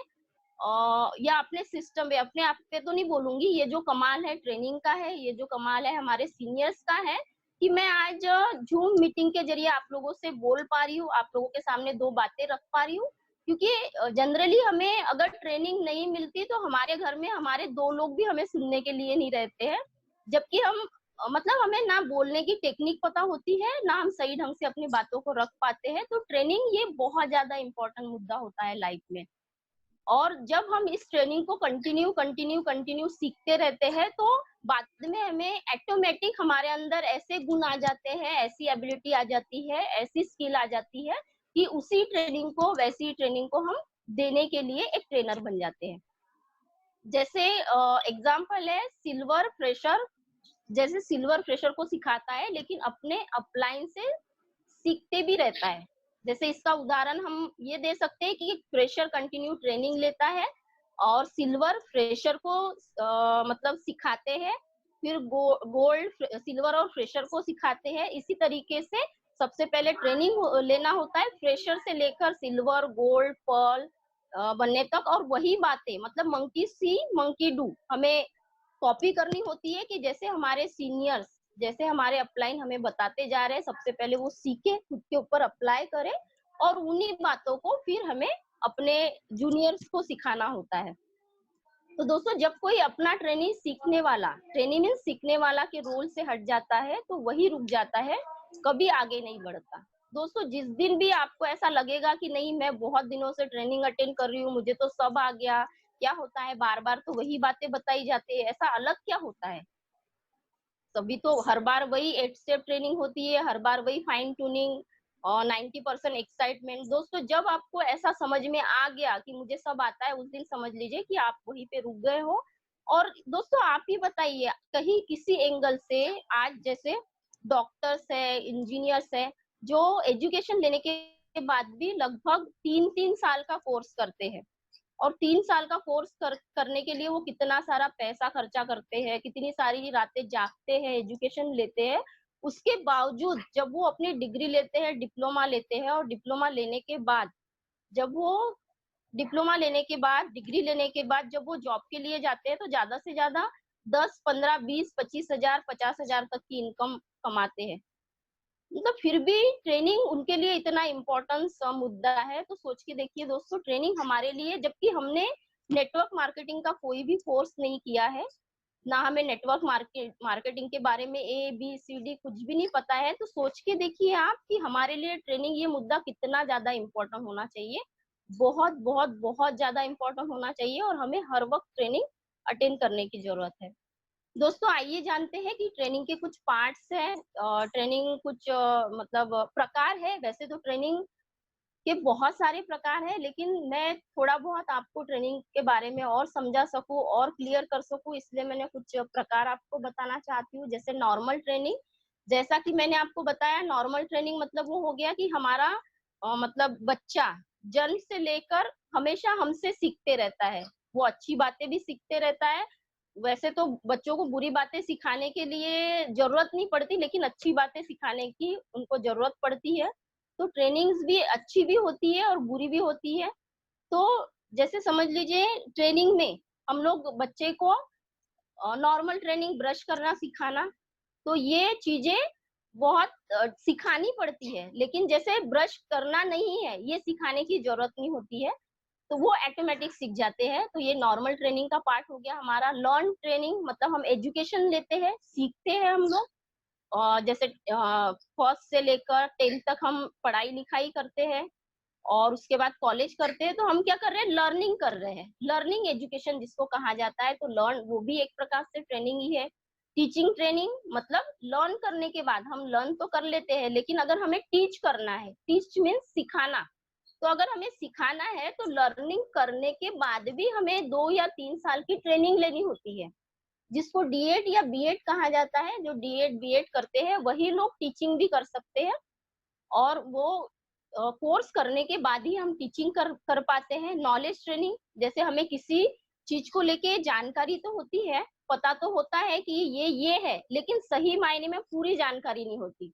या अपने सिस्टम पे, अपने आप पे तो नहीं बोलूंगी, ये जो कमाल है ट्रेनिंग का है, ये जो कमाल है हमारे सीनियर्स का है कि मैं आज जूम मीटिंग के जरिए आप लोगों से बोल पा रही हूँ, आप लोगों के सामने 2 बातें रख पा रही हूँ। क्योंकि जनरली हमें अगर ट्रेनिंग नहीं मिलती तो हमारे घर में हमारे 2 लोग भी हमें सुनने के लिए नहीं रहते हैं, जबकि हम मतलब हमें ना बोलने की टेक्निक पता होती है, ना हम सही ढंग से अपनी बातों को रख पाते हैं। तो ट्रेनिंग ये बहुत ज्यादा इम्पोर्टेंट मुद्दा होता है लाइफ में। और जब हम इस ट्रेनिंग को कंटिन्यू सीखते रहते हैं तो बाद में हमें ऑटोमेटिक हमारे अंदर ऐसे गुण आ जाते हैं, ऐसी एबिलिटी आ जाती है, ऐसी स्किल आ जाती है कि उसी ट्रेनिंग को, वैसी ट्रेनिंग को हम देने के लिए एक ट्रेनर बन जाते हैं। जैसे एग्जाम्पल है सिल्वर फ्रेशर, जैसे सिल्वर फ्रेशर को सिखाता है लेकिन अपने अपलाइन से सीखते भी रहता है। जैसे इसका उदाहरण हम ये दे सकते हैं कि फ्रेशर कंटिन्यू ट्रेनिंग लेता है और सिल्वर फ्रेशर को मतलब सिखाते हैं, फिर गोल्ड सिल्वर और फ्रेशर को सिखाते हैं। इसी तरीके से सबसे पहले ट्रेनिंग लेना होता है फ्रेशर से लेकर सिल्वर, गोल्ड, पर्ल बनने तक, और वही बातें मतलब मंकी सी मंकी डू हमें कॉपी करनी होती है कि जैसे हमारे सीनियर्स, जैसे हमारे अपलाइन हमें बताते जा रहे हैं, सबसे पहले वो सीखे, खुद के ऊपर अप्लाई करें और उन्हीं बातों को फिर हमें अपने जूनियर्स को सिखाना होता है। तो दोस्तों जब कोई अपना ट्रेनी मीन्स सीखने वाला के रोल से हट जाता है तो वही रुक जाता है, कभी आगे नहीं बढ़ता। दोस्तों जिस दिन भी आपको ऐसा लगेगा कि नहीं मैं बहुत दिनों से ट्रेनिंग अटेंड कर रही हूँ, मुझे तो सब आ गया, क्या होता है बार-बार तो वही बातें बताई जाती है, ऐसा अलग क्या होता है? तभी तो हर बार वही 8 स्टेप ट्रेनिंग होती है, हर बार वही फाइन ट्यूनिंग और 90% एक्साइटमेंट। दोस्तों जब आपको ऐसा समझ में आ गया कि मुझे सब आता है, उस दिन समझ लीजिए कि आप वहीं पे रुक गए हो। और दोस्तों आप ही बताइए, कहीं किसी एंगल से आज जैसे डॉक्टर्स है, इंजीनियर्स है, जो एजुकेशन लेने के बाद भी लगभग 3-3 साल का कोर्स करते हैं। और 3 साल का कोर्स करने के लिए वो कितना सारा पैसा खर्चा करते हैं, कितनी सारी रातें जागते हैं, एजुकेशन लेते हैं। उसके बावजूद जब वो अपनी डिग्री लेते हैं, डिप्लोमा लेते हैं और डिप्लोमा लेने के बाद जब वो डिप्लोमा लेने के बाद, डिग्री लेने के बाद जब वो जॉब के लिए जाते हैं तो ज़्यादा से ज़्यादा 10, 15, 20, 25,000, 50,000 तक की इनकम कमाते हैं। मतलब फिर भी ट्रेनिंग उनके लिए इतना इम्पोर्टेंस मुद्दा है, तो सोच के देखिए दोस्तों ट्रेनिंग हमारे लिए, जबकि हमने नेटवर्क मार्केटिंग का कोई भी कोर्स नहीं किया है, ना हमें नेटवर्क मार्केटिंग के बारे में ए बी सी डी कुछ भी नहीं पता है, तो सोच के देखिए आप कि हमारे लिए ट्रेनिंग ये मुद्दा कितना ज्यादा इम्पोर्टेंट होना चाहिए। बहुत बहुत बहुत ज्यादा इम्पोर्टेंट होना चाहिए और हमें हर वक्त ट्रेनिंग अटेंड करने की जरूरत है। दोस्तों आइए जानते हैं कि ट्रेनिंग के कुछ पार्ट्स हैं। ट्रेनिंग कुछ मतलब प्रकार है। वैसे तो ट्रेनिंग के बहुत सारे प्रकार हैं, लेकिन मैं थोड़ा बहुत आपको ट्रेनिंग के बारे में और समझा सकूं और क्लियर कर सकूं, इसलिए मैंने कुछ प्रकार आपको बताना चाहती हूँ। जैसे नॉर्मल ट्रेनिंग, जैसा कि मैंने आपको बताया, नॉर्मल ट्रेनिंग मतलब वो हो गया कि हमारा मतलब बच्चा जन्म से लेकर हमेशा हमसे सीखते रहता है, वो अच्छी बातें भी सीखते रहता है। वैसे तो बच्चों को बुरी बातें सिखाने के लिए जरूरत नहीं पड़ती, लेकिन अच्छी बातें सिखाने की उनको जरूरत पड़ती है। तो ट्रेनिंग्स भी अच्छी भी होती है और बुरी भी होती है। तो जैसे समझ लीजिए ट्रेनिंग में हम लोग बच्चे को नॉर्मल ट्रेनिंग, ब्रश करना सिखाना, तो ये चीजें बहुत सिखानी पड़ती है, लेकिन जैसे ब्रश करना नहीं है ये सिखाने की जरूरत नहीं होती है, तो वो ऑटोमेटिक सीख जाते हैं। तो ये नॉर्मल ट्रेनिंग का पार्ट हो गया हमारा। लर्न ट्रेनिंग मतलब हम एजुकेशन लेते हैं, सीखते हैं हम लोग। जैसे फर्स्ट से लेकर 10th तक हम पढ़ाई लिखाई करते हैं और उसके बाद कॉलेज करते हैं, तो हम क्या कर रहे हैं, लर्निंग कर रहे हैं, लर्निंग एजुकेशन जिसको कहा जाता है। तो लर्न वो भी एक प्रकार से ट्रेनिंग ही है। टीचिंग ट्रेनिंग मतलब लर्न करने के बाद हम लर्न तो कर लेते हैं, लेकिन अगर हमें टीच करना है, टीच मीन्स सिखाना, तो अगर हमें सिखाना है तो लर्निंग करने के बाद भी हमें 2 या 3 साल की ट्रेनिंग लेनी होती है, जिसको डीएड या बीएड कहा जाता है। जो डीएड बीएड करते हैं वही लोग टीचिंग भी कर सकते हैं, और वो कोर्स करने के बाद ही हम टीचिंग कर पाते हैं। नॉलेज ट्रेनिंग, जैसे हमें किसी चीज को लेके जानकारी तो होती है, पता तो होता है कि ये है, लेकिन सही मायने में पूरी जानकारी नहीं होती,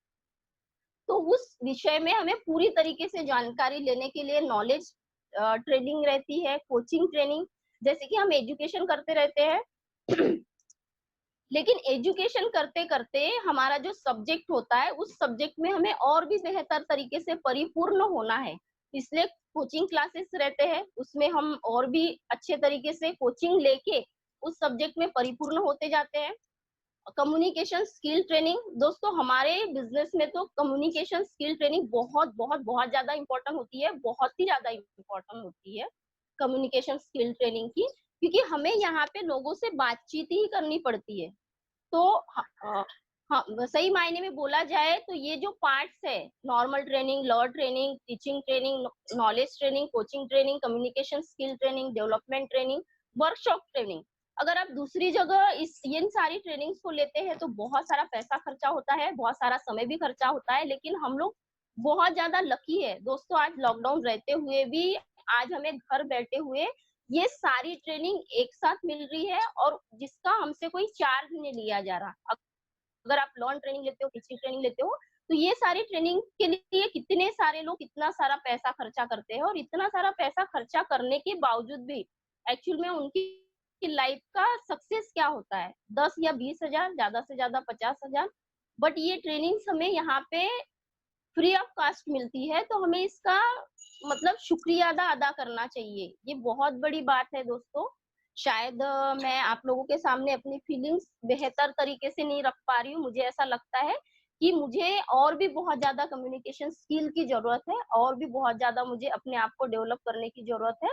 तो उस विषय में हमें पूरी तरीके से जानकारी लेने के लिए नॉलेज ट्रेनिंग रहती है। कोचिंग ट्रेनिंग, जैसे कि हम एजुकेशन करते रहते हैं लेकिन एजुकेशन करते करते हमारा जो सब्जेक्ट होता है उस सब्जेक्ट में हमें और भी बेहतर तरीके से परिपूर्ण होना है, इसलिए कोचिंग क्लासेस रहते हैं, उसमें हम और भी अच्छे तरीके से कोचिंग लेके उस सब्जेक्ट में परिपूर्ण होते जाते हैं। कम्युनिकेशन स्किल ट्रेनिंग, दोस्तों हमारे बिजनेस में तो कम्युनिकेशन स्किल ट्रेनिंग बहुत बहुत बहुत ज्यादा इंपॉर्टेंट होती है, बहुत ही ज्यादा इंपॉर्टेंट होती है कम्युनिकेशन स्किल ट्रेनिंग की, क्योंकि हमें यहाँ पे लोगों से बातचीत ही करनी पड़ती है। तो हाँ, सही मायने में बोला जाए तो ये जो पार्ट्स है, normal training, law training, teaching training, knowledge training, coaching training, communication skill training, development training, workshop training, अगर आप दूसरी जगह इस इन सारी ट्रेनिंग्स को लेते हैं तो बहुत सारा पैसा खर्चा होता है, बहुत सारा समय भी खर्चा होता है, लेकिन हम लोग बहुत ज्यादा लकी है दोस्तों, आज लॉकडाउन रहते हुए भी आज हमें घर बैठे हुए ये सारी ट्रेनिंग एक साथ मिल रही है, और जिसका हमसे कोई चार्ज नहीं लिया जा रहा। अगर आप लॉन ट्रेनिंग लेते हो, टीचिंग ट्रेनिंग लेते हो, तो ये सारी ट्रेनिंग के लिए कितने सारे लोग इतना सारा पैसा खर्चा करते हैं, और इतना सारा पैसा खर्चा करने के बावजूद भी एक्चुअल में उनकी लाइफ का सक्सेस क्या होता है, 10 या 20 हजार, ज्यादा से ज्यादा 50 हजार। बट ये ट्रेनिंग हमें यहाँ पे फ्री ऑफ कास्ट मिलती है, तो हमें इसका मतलब शुक्रिया अदा अदा करना चाहिए, ये बहुत बड़ी बात है दोस्तों। शायद मैं आप लोगों के सामने अपनी फीलिंग्स बेहतर तरीके से नहीं रख पा रही हूँ। मुझे ऐसा लगता है कि मुझे और भी बहुत ज़्यादा कम्युनिकेशन स्किल की ज़रूरत है और भी बहुत ज़्यादा मुझे अपने आप को डेवलप करने की ज़रूरत है,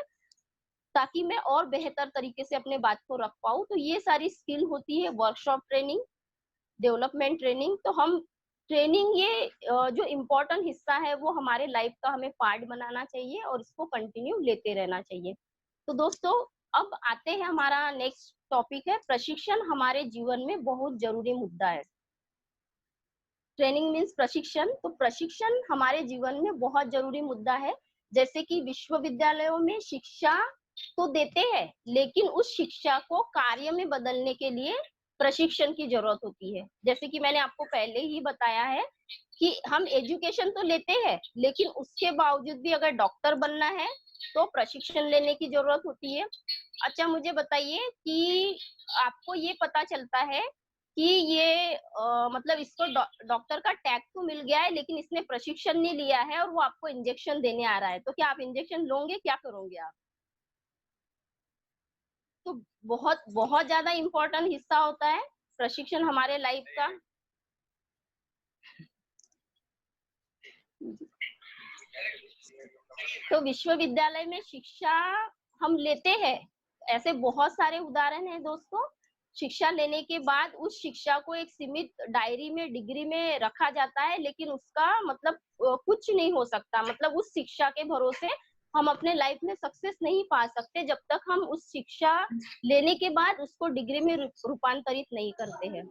ताकि मैं और बेहतर तरीके से अपने बात को रख पाऊँ। तो ये सारी स्किल होती है वर्कशॉप ट्रेनिंग, डेवलपमेंट ट्रेनिंग। तो हम ट्रेनिंग ये जो इम्पोर्टेंट हिस्सा है वो हमारे लाइफ का हमें पार्ट बनाना चाहिए और इसको कंटिन्यू लेते रहना चाहिए। तो दोस्तों, अब आते हैं, हमारा नेक्स्ट टॉपिक है प्रशिक्षण हमारे जीवन में बहुत जरूरी मुद्दा है। ट्रेनिंग मीन्स प्रशिक्षण। तो प्रशिक्षण हमारे जीवन में बहुत जरूरी मुद्दा है। जैसे कि विश्वविद्यालयों में शिक्षा तो देते हैं, लेकिन उस शिक्षा को कार्य में बदलने के लिए प्रशिक्षण की जरूरत होती है। जैसे कि मैंने आपको पहले ही बताया है कि हम एजुकेशन तो लेते हैं, लेकिन उसके बावजूद भी अगर डॉक्टर बनना है तो प्रशिक्षण लेने की जरूरत होती है। अच्छा, मुझे बताइए कि आपको ये पता चलता है कि ये मतलब इसको डॉक्टर का टैग तो मिल गया है, लेकिन इसने प्रशिक्षण नहीं लिया है और वो आपको इंजेक्शन देने आ रहा है, तो क्या आप इंजेक्शन लोगे? क्या करोगे आप? तो बहुत बहुत ज्यादा इम्पोर्टेंट हिस्सा होता है प्रशिक्षण हमारे लाइफ का। तो विश्वविद्यालय में शिक्षा हम लेते हैं, ऐसे बहुत सारे उदाहरण हैं दोस्तों। शिक्षा लेने के बाद उस शिक्षा को एक सीमित डायरी में, डिग्री में रखा जाता है, लेकिन उसका मतलब कुछ नहीं हो सकता। मतलब उस शिक्षा के भरोसे हम अपने लाइफ में सक्सेस नहीं पा सकते जब तक हम उस शिक्षा लेने के बाद उसको डिग्री में रूपांतरित नहीं करते हैं।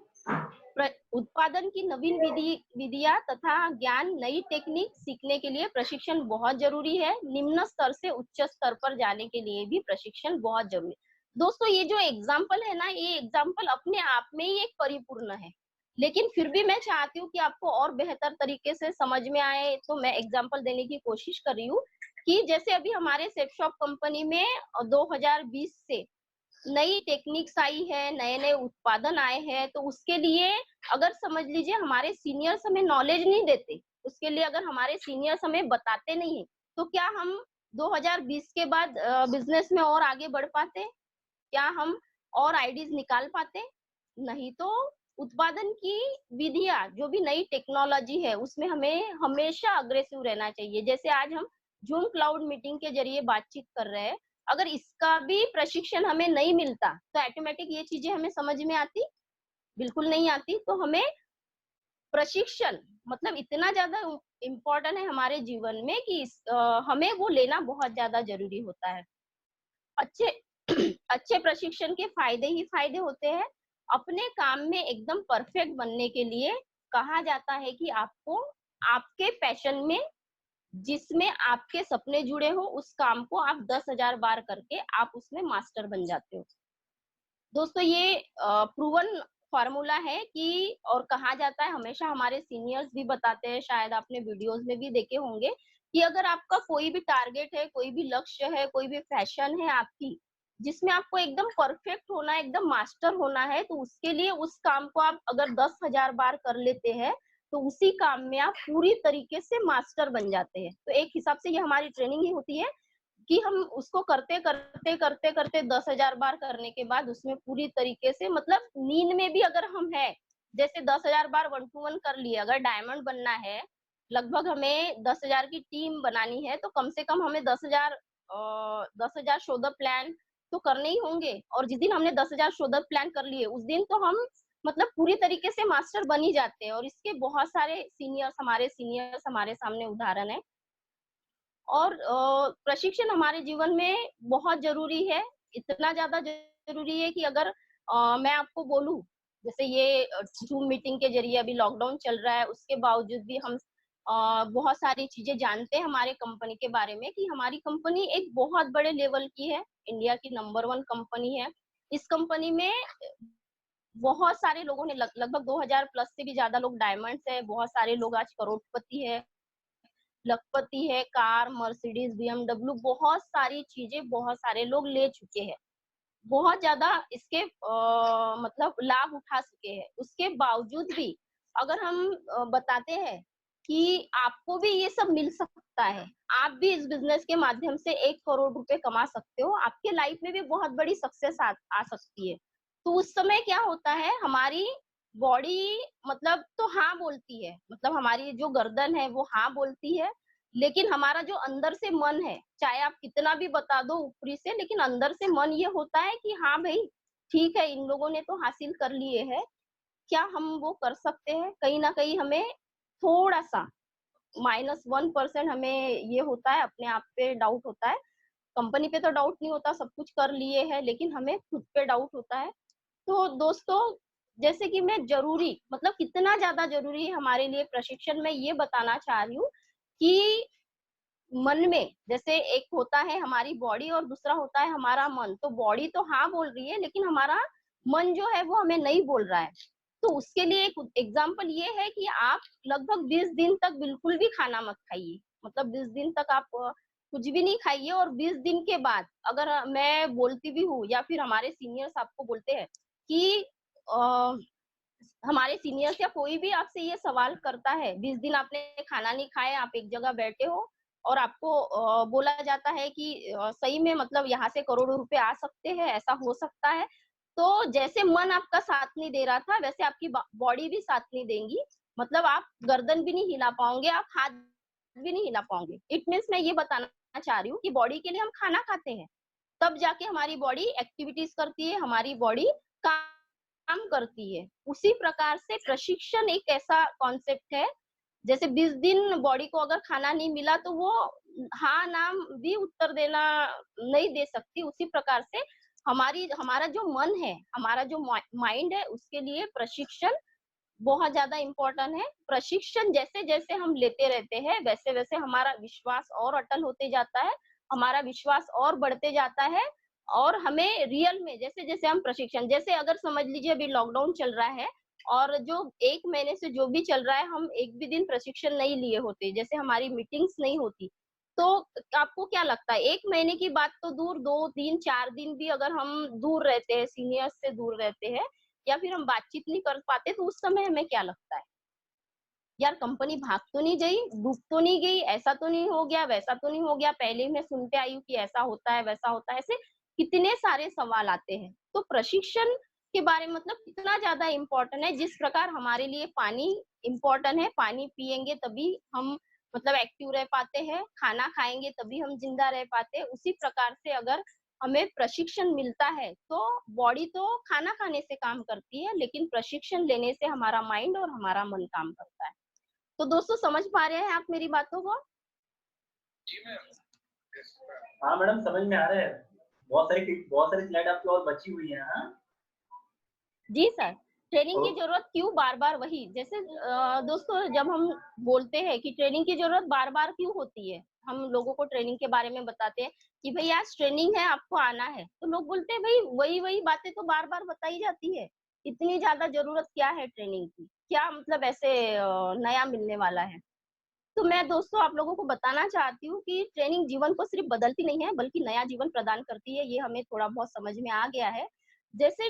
उत्पादन की नवीन विधियां तथा ज्ञान, नई टेक्निक सीखने के लिए प्रशिक्षण बहुत जरूरी है। निम्न स्तर से उच्च स्तर पर जाने के लिए भी प्रशिक्षण बहुत जरूरी है। दोस्तों, ये जो एग्जाम्पल है ना, ये एग्जाम्पल अपने आप में ही एक परिपूर्ण है, लेकिन फिर भी मैं चाहती हूँ कि आपको और बेहतर तरीके से समझ में आए, तो मैं एग्जाम्पल देने की कोशिश कर रही हूँ कि जैसे अभी हमारे सेट शॉप कंपनी में 2020 से नई टेक्निक्स आई है, नए नए उत्पादन आए हैं, तो उसके लिए अगर समझ लीजिए हमारे सीनियर्स हमें नॉलेज नहीं देते, उसके लिए अगर हमारे सीनियर्स हमें बताते नहीं है, तो क्या हम 2020 के बाद बिजनेस में और आगे बढ़ पाते? क्या हम और आइडियाज निकाल पाते? नहीं। तो उत्पादन की विधियां, जो भी नई टेक्नोलॉजी है, उसमें हमें हमेशा अग्रेसिव रहना चाहिए। जैसे आज हम जूम क्लाउड मीटिंग के जरिए बातचीत कर रहे हैं, अगर इसका भी प्रशिक्षण हमें नहीं मिलता तो ऑटोमेटिक ये चीजें हमें समझ में आती? बिल्कुल नहीं आती। तो हमें प्रशिक्षण मतलब इतना ज्यादा इम्पोर्टेंट है हमारे जीवन में कि हमें वो लेना बहुत ज्यादा जरूरी होता है। अच्छे अच्छे प्रशिक्षण के फायदे ही फायदे होते हैं। अपने काम में एकदम परफेक्ट बनने के लिए कहा जाता है कि आपको आपके पैशन में, जिसमें आपके सपने जुड़े हो, उस काम को आप 10,000 बार करके आप उसमें मास्टर बन जाते हो। दोस्तों, ये प्रूवन फार्मूला है कि, और कहा जाता है, हमेशा हमारे सीनियर्स भी बताते हैं, शायद आपने वीडियोस में भी देखे होंगे, कि अगर आपका कोई भी टारगेट है, कोई भी लक्ष्य है, कोई भी पैशन है आपकी, जिसमें आपको एकदम परफेक्ट होना है, एकदम मास्टर होना है, तो उसके लिए उस काम को आप अगर 10,000 बार कर लेते हैं, तो उसी काम में आप पूरी तरीके से मास्टर बन जाते हैं। तो एक हिसाब से ये हमारी ट्रेनिंग ही होती है कि हम उसको करते करते करते करते 10,000 बार करने के बाद उसमें पूरी तरीके से, मतलब नींद में भी अगर हम है, जैसे 10,000 बार 1 to 1 कर लिए, अगर डायमंड बनना है, लगभग हमें 10,000 की टीम बनानी है, तो कम से कम हमें 10,000 शोध प्लान तो करने ही होंगे। और जिस दिन हमने 10,000 शोध प्लान कर लिए, उस दिन तो हम मतलब पूरी तरीके से मास्टर बन ही जाते हैं। और इसके बहुत सारे सीनियर्स हमारे सामने उदाहरण है। और प्रशिक्षण हमारे जीवन में बहुत ज़रूरी है, इतना ज़्यादा ज़रूरी है कि अगर मैं आपको बोलूँ, जैसे ये ज़ूम मीटिंग के ज़रिए अभी लॉकडाउन चल रहा है, उसके बावजूद भी हम बहुत सारी चीज़ें जानते हैं हमारे कंपनी के बारे में, कि हमारी कंपनी एक बहुत बड़े लेवल की है, इंडिया की नंबर 1 कंपनी है। इस कंपनी में बहुत सारे लोगों ने लगभग 2000 प्लस से भी ज़्यादा लोग डायमंड्स है, बहुत सारे लोग आज करोड़पति है, लखपति है, कार, मर्सिडीज, बीएमडब्ल्यू, बहुत सारी चीजें बहुत सारे लोग ले चुके हैं। बहुत ज़्यादा इसके मतलब लाभ उठा चुके हैं। उसके बावजूद भी अगर हम बताते हैं कि आपको भी ये सब मिल सकता है। आप भी इस बिज़नेस के माध्यम से 1 करोड़ रुपए कमा सकते हो। आपके लाइफ में भी बहुत बड़ी सक्सेस आ सकती है। तो उस समय क्या होता है, हमारी बॉडी मतलब तो हाँ बोलती है, मतलब हमारी जो गर्दन है वो हाँ बोलती है, लेकिन हमारा जो अंदर से मन है, चाहे आप कितना भी बता दो ऊपरी से, लेकिन अंदर से मन ये होता है कि हाँ भई, ठीक है, इन लोगों ने तो हासिल कर लिए हैं, क्या हम वो कर सकते हैं? कहीं न कहीं हमें थोड़ा-सा -1% हमें ये होता है, अपने आप पे डाउट होता है। कंपनी पे तो डाउट नहीं होता, सब कुछ कर लिए हैं, लेकिन हमें खुद पे डाउट होता है। तो दोस्तों, जैसे कि मैं ज़रूरी मतलब कितना ज़्यादा ज़रूरी है हमारे लिए प्रशिक्षण, मैं ये बताना चाह रही हूँ कि मन में जैसे एक होता है हमारी बॉडी और दूसरा होता है हमारा मन। तो बॉडी तो हाँ बोल रही है, लेकिन हमारा मन जो है वो हमें नहीं बोल रहा है। तो उसके लिए एक एग्ज़ाम्पल ये है कि आप लगभग 20 दिन तक बिल्कुल भी खाना मत खाइए। मतलब 20 दिन तक आप कुछ भी नहीं खाइए, और 20 दिन के बाद अगर मैं बोलती भी हूँ या फिर हमारे सीनियर्स आपको बोलते हैं कि अ, हमारे सीनियर्स या कोई भी आपसे ये सवाल करता है, 20 दिन आपने खाना नहीं खाया, आप एक जगह बैठे हो और आपको बोला जाता है कि सही में मतलब यहाँ से करोड़ों रुपए आ सकते हैं, ऐसा हो सकता है। तो जैसे मन आपका साथ नहीं दे रहा था, वैसे आपकी बॉडी भी साथ नहीं देंगी। मतलब आप गर्दन भी नहीं हिला पाओगे, आप हाथ भी नहीं हिला पाओगे। इट मीन्स मैं ये बताना चाह रही हूँ कि बॉडी के लिए हम खाना खाते हैं। तब जाके हमारी बॉडी एक्टिविटीज करती है, हमारी बॉडी काम करती है। उसी प्रकार से प्रशिक्षण एक ऐसा कॉन्सेप्ट है, जैसे 20 दिन बॉडी को अगर खाना नहीं मिला तो वो हाँ, ना भी उत्तर देना नहीं दे सकती। उसी प्रकार से हमारा जो मन है, हमारा जो माइंड है, उसके लिए प्रशिक्षण बहुत ज़्यादा इम्पोर्टेंट है। प्रशिक्षण जैसे-जैसे हम लेते रहते हैं, वैसे-वैसे हमारा विश्वास और अटल होते जाता है, हमारा विश्वास और बढ़ते जाता है, और हमें रियल में जैसे-जैसे हम प्रशिक्षण, जैसे अगर समझ लीजिए अभी लॉकडाउन चल रहा है और जो 1 महीने से जो भी चल रहा है, हम एक भी दिन प्रशिक्षण नहीं लिए होते, जैसे हमारी मीटिंग्स नहीं होती, तो आपको क्या लगता है 1 महीने की बात तो दूर, 2 दिन, 4 दिन भी अगर हम दूर रहते हैं, सीनियर्स से दूर रहते हैं, या फिर हम बातचीत नहीं कर पाते, तो उस समय हमें क्या लगता है? यार कंपनी भाग तो नहीं गई, डूब तो नहीं गई, ऐसा तो नहीं हो गया, वैसा तो नहीं हो गया, पहले ही मैं सुनते आई हूँ कि ऐसा होता है, वैसा होता है, ऐसे कितने सारे सवाल आते हैं। तो प्रशिक्षण के बारे में मतलब कितना ज़्यादा इम्पोर्टेंट है, जिस प्रकार हमारे लिए पानी इम्पोर्टेंट है, पानी पिएँगे तभी हम मतलब एक्टिव रह पाते हैं, खाना खाएँगे तभी हम ज़िंदा रह पाते हैं, उसी प्रकार से अगर हमें प्रशिक्षण मिलता है, तो बॉडी तो खाना खाने से काम करती है, लेकिन प्रशिक्षण लेने से हमारा माइंड और हमारा मन काम करता है। तो दोस्तों समझ पा रहे हैं आप मेरी बातों को? हाँ मैडम, समझ में आ रहा है। बहुत सारी स्लाइड आपकी और बची हुई है। हाँ। जी सर। ट्रेनिंग की ओ, ज़रूरत क्यों बार-बार वही जैसे दोस्तों जब हम बोलते हैं कि ट्रेनिंग की ज़रूरत बार-बार क्यों होती है? हम लोगों को ट्रेनिंग के बारे में बताते हैं कि भई आज ट्रेनिंग है, आपको आना है। तो लोग बोलते हैं भई वही-वही बातें तो बार-बार बताई जाती है। इतनी ज़्यादा ज़रूरत क्या है ट्रेनिंग की? क्या मतलब ऐसे नया मिलने वाला है? तो मैं दोस्तों आप लोगों को बताना चाहती हूँ कि ट्रेनिंग जीवन को सिर्फ बदलती नहीं है, बल्कि नया जीवन प्रदान करती है, ये हमें थोड़ा बहुत समझ में आ गया है। जैसे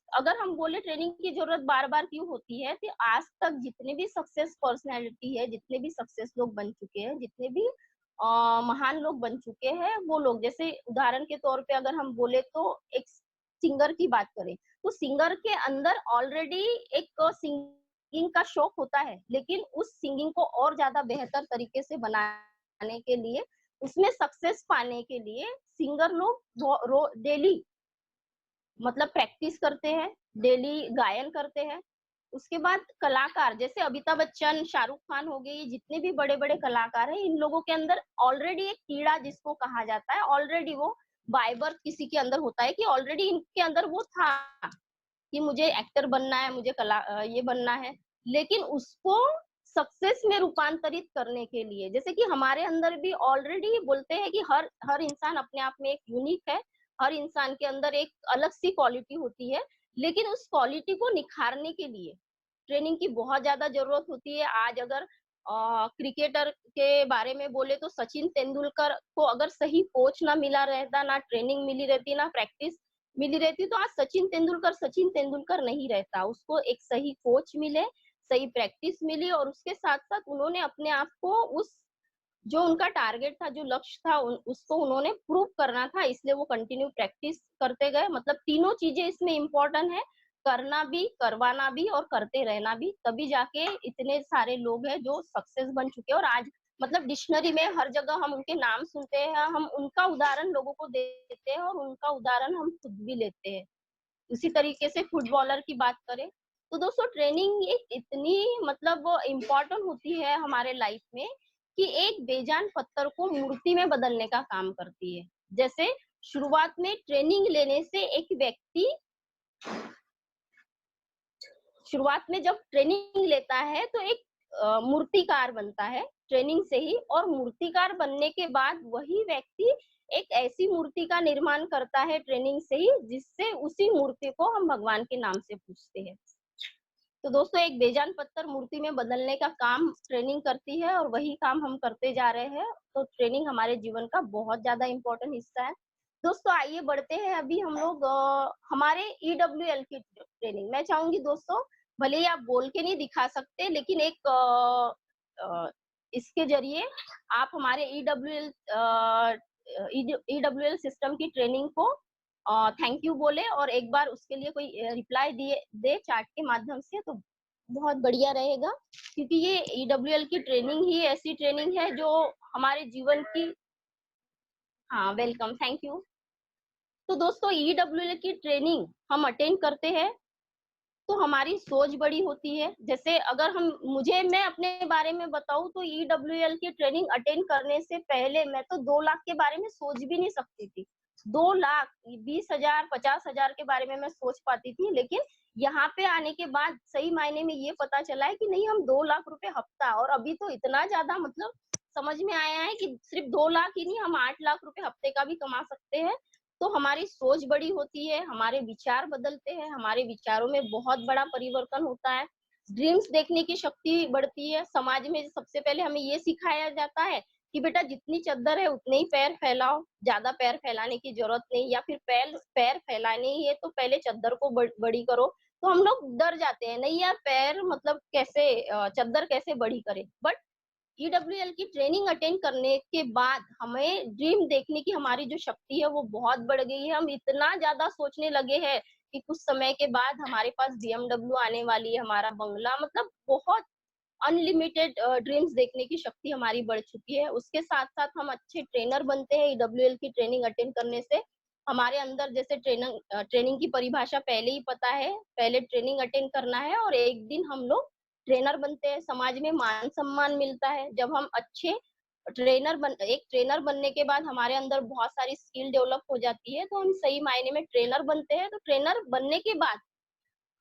अगर हम बोले ट्रेनिंग की ज़रूरत बार-बार क्यों होती है, तो आज तक जितने भी सक्सेस पर्सनैलिटी है, जितने भी सक्सेस लोग बन चुके हैं, जितने भी महान लोग बन चुके हैं, वो लोग जैसे उदाहरण के तौर पे अगर हम बोले तो एक सिंगर की बात करें, तो सिंगर के अंदर ऑलरेडी एक सिंगिंग का शौक होता है, लेकिन उस सिंगिंग को और ज़्यादा बेहतर तरीके से बनाने के लिए, उसमें सक्सेस पाने के लिए सिंगर लोग डेली मतलब प्रैक्टिस करते हैं, डेली गायन करते हैं। उसके बाद कलाकार जैसे अमिताभ बच्चन, शाहरुख खान हो गए, ये जितने भी बड़े-बड़े कलाकार हैं, इन लोगों के अंदर ऑलरेडी एक कीड़ा जिसको कहा जाता है, ऑलरेडी वो बाय बर्थ किसी के अंदर होता है कि ऑलरेडी इनके अंदर वो था कि मुझे एक्टर बनना है, मुझे ये बनना है। लेकिन उसको सक्सेस में रूपांतरित करने के लिए जैसे कि हमारे अंदर भी ऑलरेडी बोलते हैं कि हर हर इंसान अपने आप में एक यूनिक है, हर इंसान के अंदर एक अलग सी क्वालिटी होती है, लेकिन उस क्वालिटी को निखारने के लिए ट्रेनिंग की बहुत ज़्यादा ज़रूरत होती है। आज अगर क्रिकेटर के बारे में बोले तो सचिन तेंदुलकर को अगर सही कोच ना मिला रहता, ना ट्रेनिंग मिली रहती, ना प्रैक्टिस मिली रहती, तो आज सचिन तेंदुलकर नहीं रहता। उसको एक सही कोच मिले, सही प्रैक्टिस मिली और उसके साथ-साथ उन्होंने अपने आप को उस जो उनका टारगेट था, जो लक्ष्य था उसको उन्होंने प्रूव करना था, इसलिए वो कंटिन्यू प्रैक्टिस करते गए। मतलब तीनों चीज़ें इसमें इम्पोर्टेंट है, करना भी, करवाना भी और करते रहना भी, तभी जाके इतने सारे लोग हैं जो सक्सेस बन चुके हैं और आज मतलब डिक्शनरी में हर जगह हम उनके नाम सुनते हैं, हम उनका उदाहरण लोगों को देते हैं और उनका उदाहरण हम खुद भी लेते हैं। उसी तरीके से फुटबॉलर की बात करें, तो दोस्तों ट्रेनिंग एक इतनी मतलब इम्पोर्टेंट होती है हमारे लाइफ में कि एक बेजान पत्थर को मूर्ति में बदलने का काम करती है। जैसे शुरुआत में ट्रेनिंग लेने से एक व्यक्ति शुरुआत में जब ट्रेनिंग लेता है तो एक मूर्तिकार बनता है ट्रेनिंग से ही और मूर्तिकार बनने के बाद वही व्यक्ति एक ऐसी मूर्ति का निर्माण करता है ट्रेनिंग से ही जिससे उसी मूर्ति को हम भगवान के नाम से पूजते हैं। तो दोस्तों एक बेजान पत्थर मूर्ति में बदलने का काम ट्रेनिंग करती है और वही काम हम करते जा रहे हैं। तो ट्रेनिंग हमारे जीवन का बहुत ज्यादा इम्पोर्टेंट हिस्सा है। दोस्तों आइए बढ़ते हैं, अभी हम लोग हमारे ईडब्ल्यूएल की ट्रेनिंग मैं चाहूंगी दोस्तों, भले ही आप बोल के नहीं दिखा सकते लेकिन एक इसके जरिए आप हमारे ईडब्ल्यूएल सिस्टम की ट्रेनिंग को थैंक यू बोले और एक बार उसके लिए कोई रिप्लाई दिए दे चैट के माध्यम से तो बहुत बढ़िया रहेगा, क्योंकि ये ईडब्ल्यूएल की ट्रेनिंग ही ऐसी ट्रेनिंग है जो हमारे जीवन की। हाँ वेलकम, थैंक यू। तो दोस्तों ईडब्ल्यूएल की ट्रेनिंग हम अटेंड करते हैं तो हमारी सोच बड़ी होती है। जैसे अगर मैं अपने बारे में बताऊं तो ईडब्ल्यूएल की ट्रेनिंग अटेंड करने से पहले मैं तो 2 लाख के बारे में सोच भी नहीं सकती थी। 2 लाख 20,000 50,000 के बारे में मैं सोच पाती थी, लेकिन यहाँ पे आने के बाद सही मायने में ये पता चला है कि नहीं, हम 2 लाख रुपए हफ्ता, और अभी तो इतना ज्यादा मतलब समझ में आया है कि सिर्फ 2 लाख ही नहीं, हम 8 लाख रुपए हफ्ते का भी कमा सकते हैं। तो हमारी सोच बड़ी होती है, हमारे विचार बदलते हैं, हमारे विचारों में बहुत बड़ा परिवर्तन होता है, ड्रीम्स देखने की शक्ति बढ़ती है। समाज में सबसे पहले हमें ये सिखाया जाता है कि बेटा जितनी चद्दर है उतने ही पैर फैलाओ, ज्यादा पैर फैलाने की जरूरत नहीं, या फिर पैर पैर फैलाने ही है तो पहले चद्दर को बड़ी करो। तो हम लोग डर जाते हैं, नहीं यार पैर मतलब कैसे चद्दर कैसे बड़ी करे। बट ईडब्ल्यूएल की ट्रेनिंग अटेंड करने के बाद हमें ड्रीम देखने की हमारी जो शक्ति है वो बहुत बढ़ गई है। हम इतना ज्यादा सोचने लगे हैं कि कुछ समय के बाद हमारे पास बीएमडब्ल्यू आने वाली है, हमारा बंगला, मतलब बहुत अनलिमिटेड ड्रीम्स देखने की शक्ति हमारी बढ़ चुकी है। उसके साथ साथ हम अच्छे ट्रेनर बनते हैं ईडब्ल्यूएल की ट्रेनिंग अटेंड करने से। हमारे अंदर जैसे ट्रेनिंग की परिभाषा पहले ही पता है, पहले ट्रेनिंग अटेंड करना है और एक दिन हम लोग ट्रेनर बनते हैं, समाज में मान सम्मान मिलता है। जब हम अच्छे एक ट्रेनर बनने के बाद हमारे अंदर बहुत सारी स्किल डेवलप हो जाती है, तो हम सही मायने में ट्रेनर बनते हैं। तो ट्रेनर बनने के बाद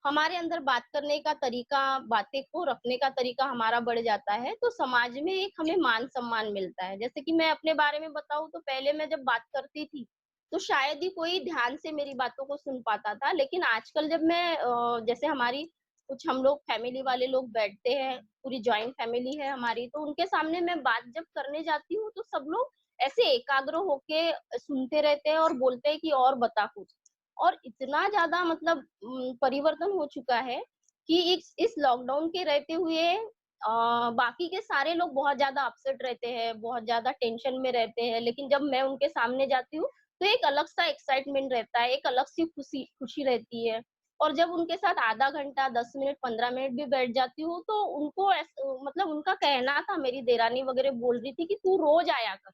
हमारे अंदर बात करने का तरीका, बातें को रखने का तरीका हमारा बढ़ जाता है, तो समाज में एक हमें मान सम्मान मिलता है। जैसे कि मैं अपने बारे में बताऊं तो पहले मैं जब बात करती थी तो शायद ही कोई ध्यान से मेरी बातों को सुन पाता था, लेकिन आजकल जब मैं जैसे हमारी कुछ हम लोग फैमिली वाले लोग बैठते हैं, पूरी जॉइंट फैमिली है हमारी, तो उनके सामने मैं बात जब करने जाती हूँ तो सब लोग ऐसे एकाग्र होके सुनते रहते हैं और बोलते हैं कि और बता कुछ। और इतना ज्यादा मतलब परिवर्तन हो चुका है कि इस लॉकडाउन के रहते हुए बाकी के सारे लोग बहुत ज्यादा अपसेट रहते हैं, बहुत ज्यादा टेंशन में रहते हैं, लेकिन जब मैं उनके सामने जाती हूँ तो एक अलग सा एक्साइटमेंट रहता है, एक अलग सी खुशी खुशी रहती है। और जब उनके साथ आधा घंटा 10 मिनट 15 मिनट भी बैठ जाती हूँ तो उनको मतलब उनका कहना था, मेरी देरानी वगैरह बोल रही थी कि तू रोज आया कर,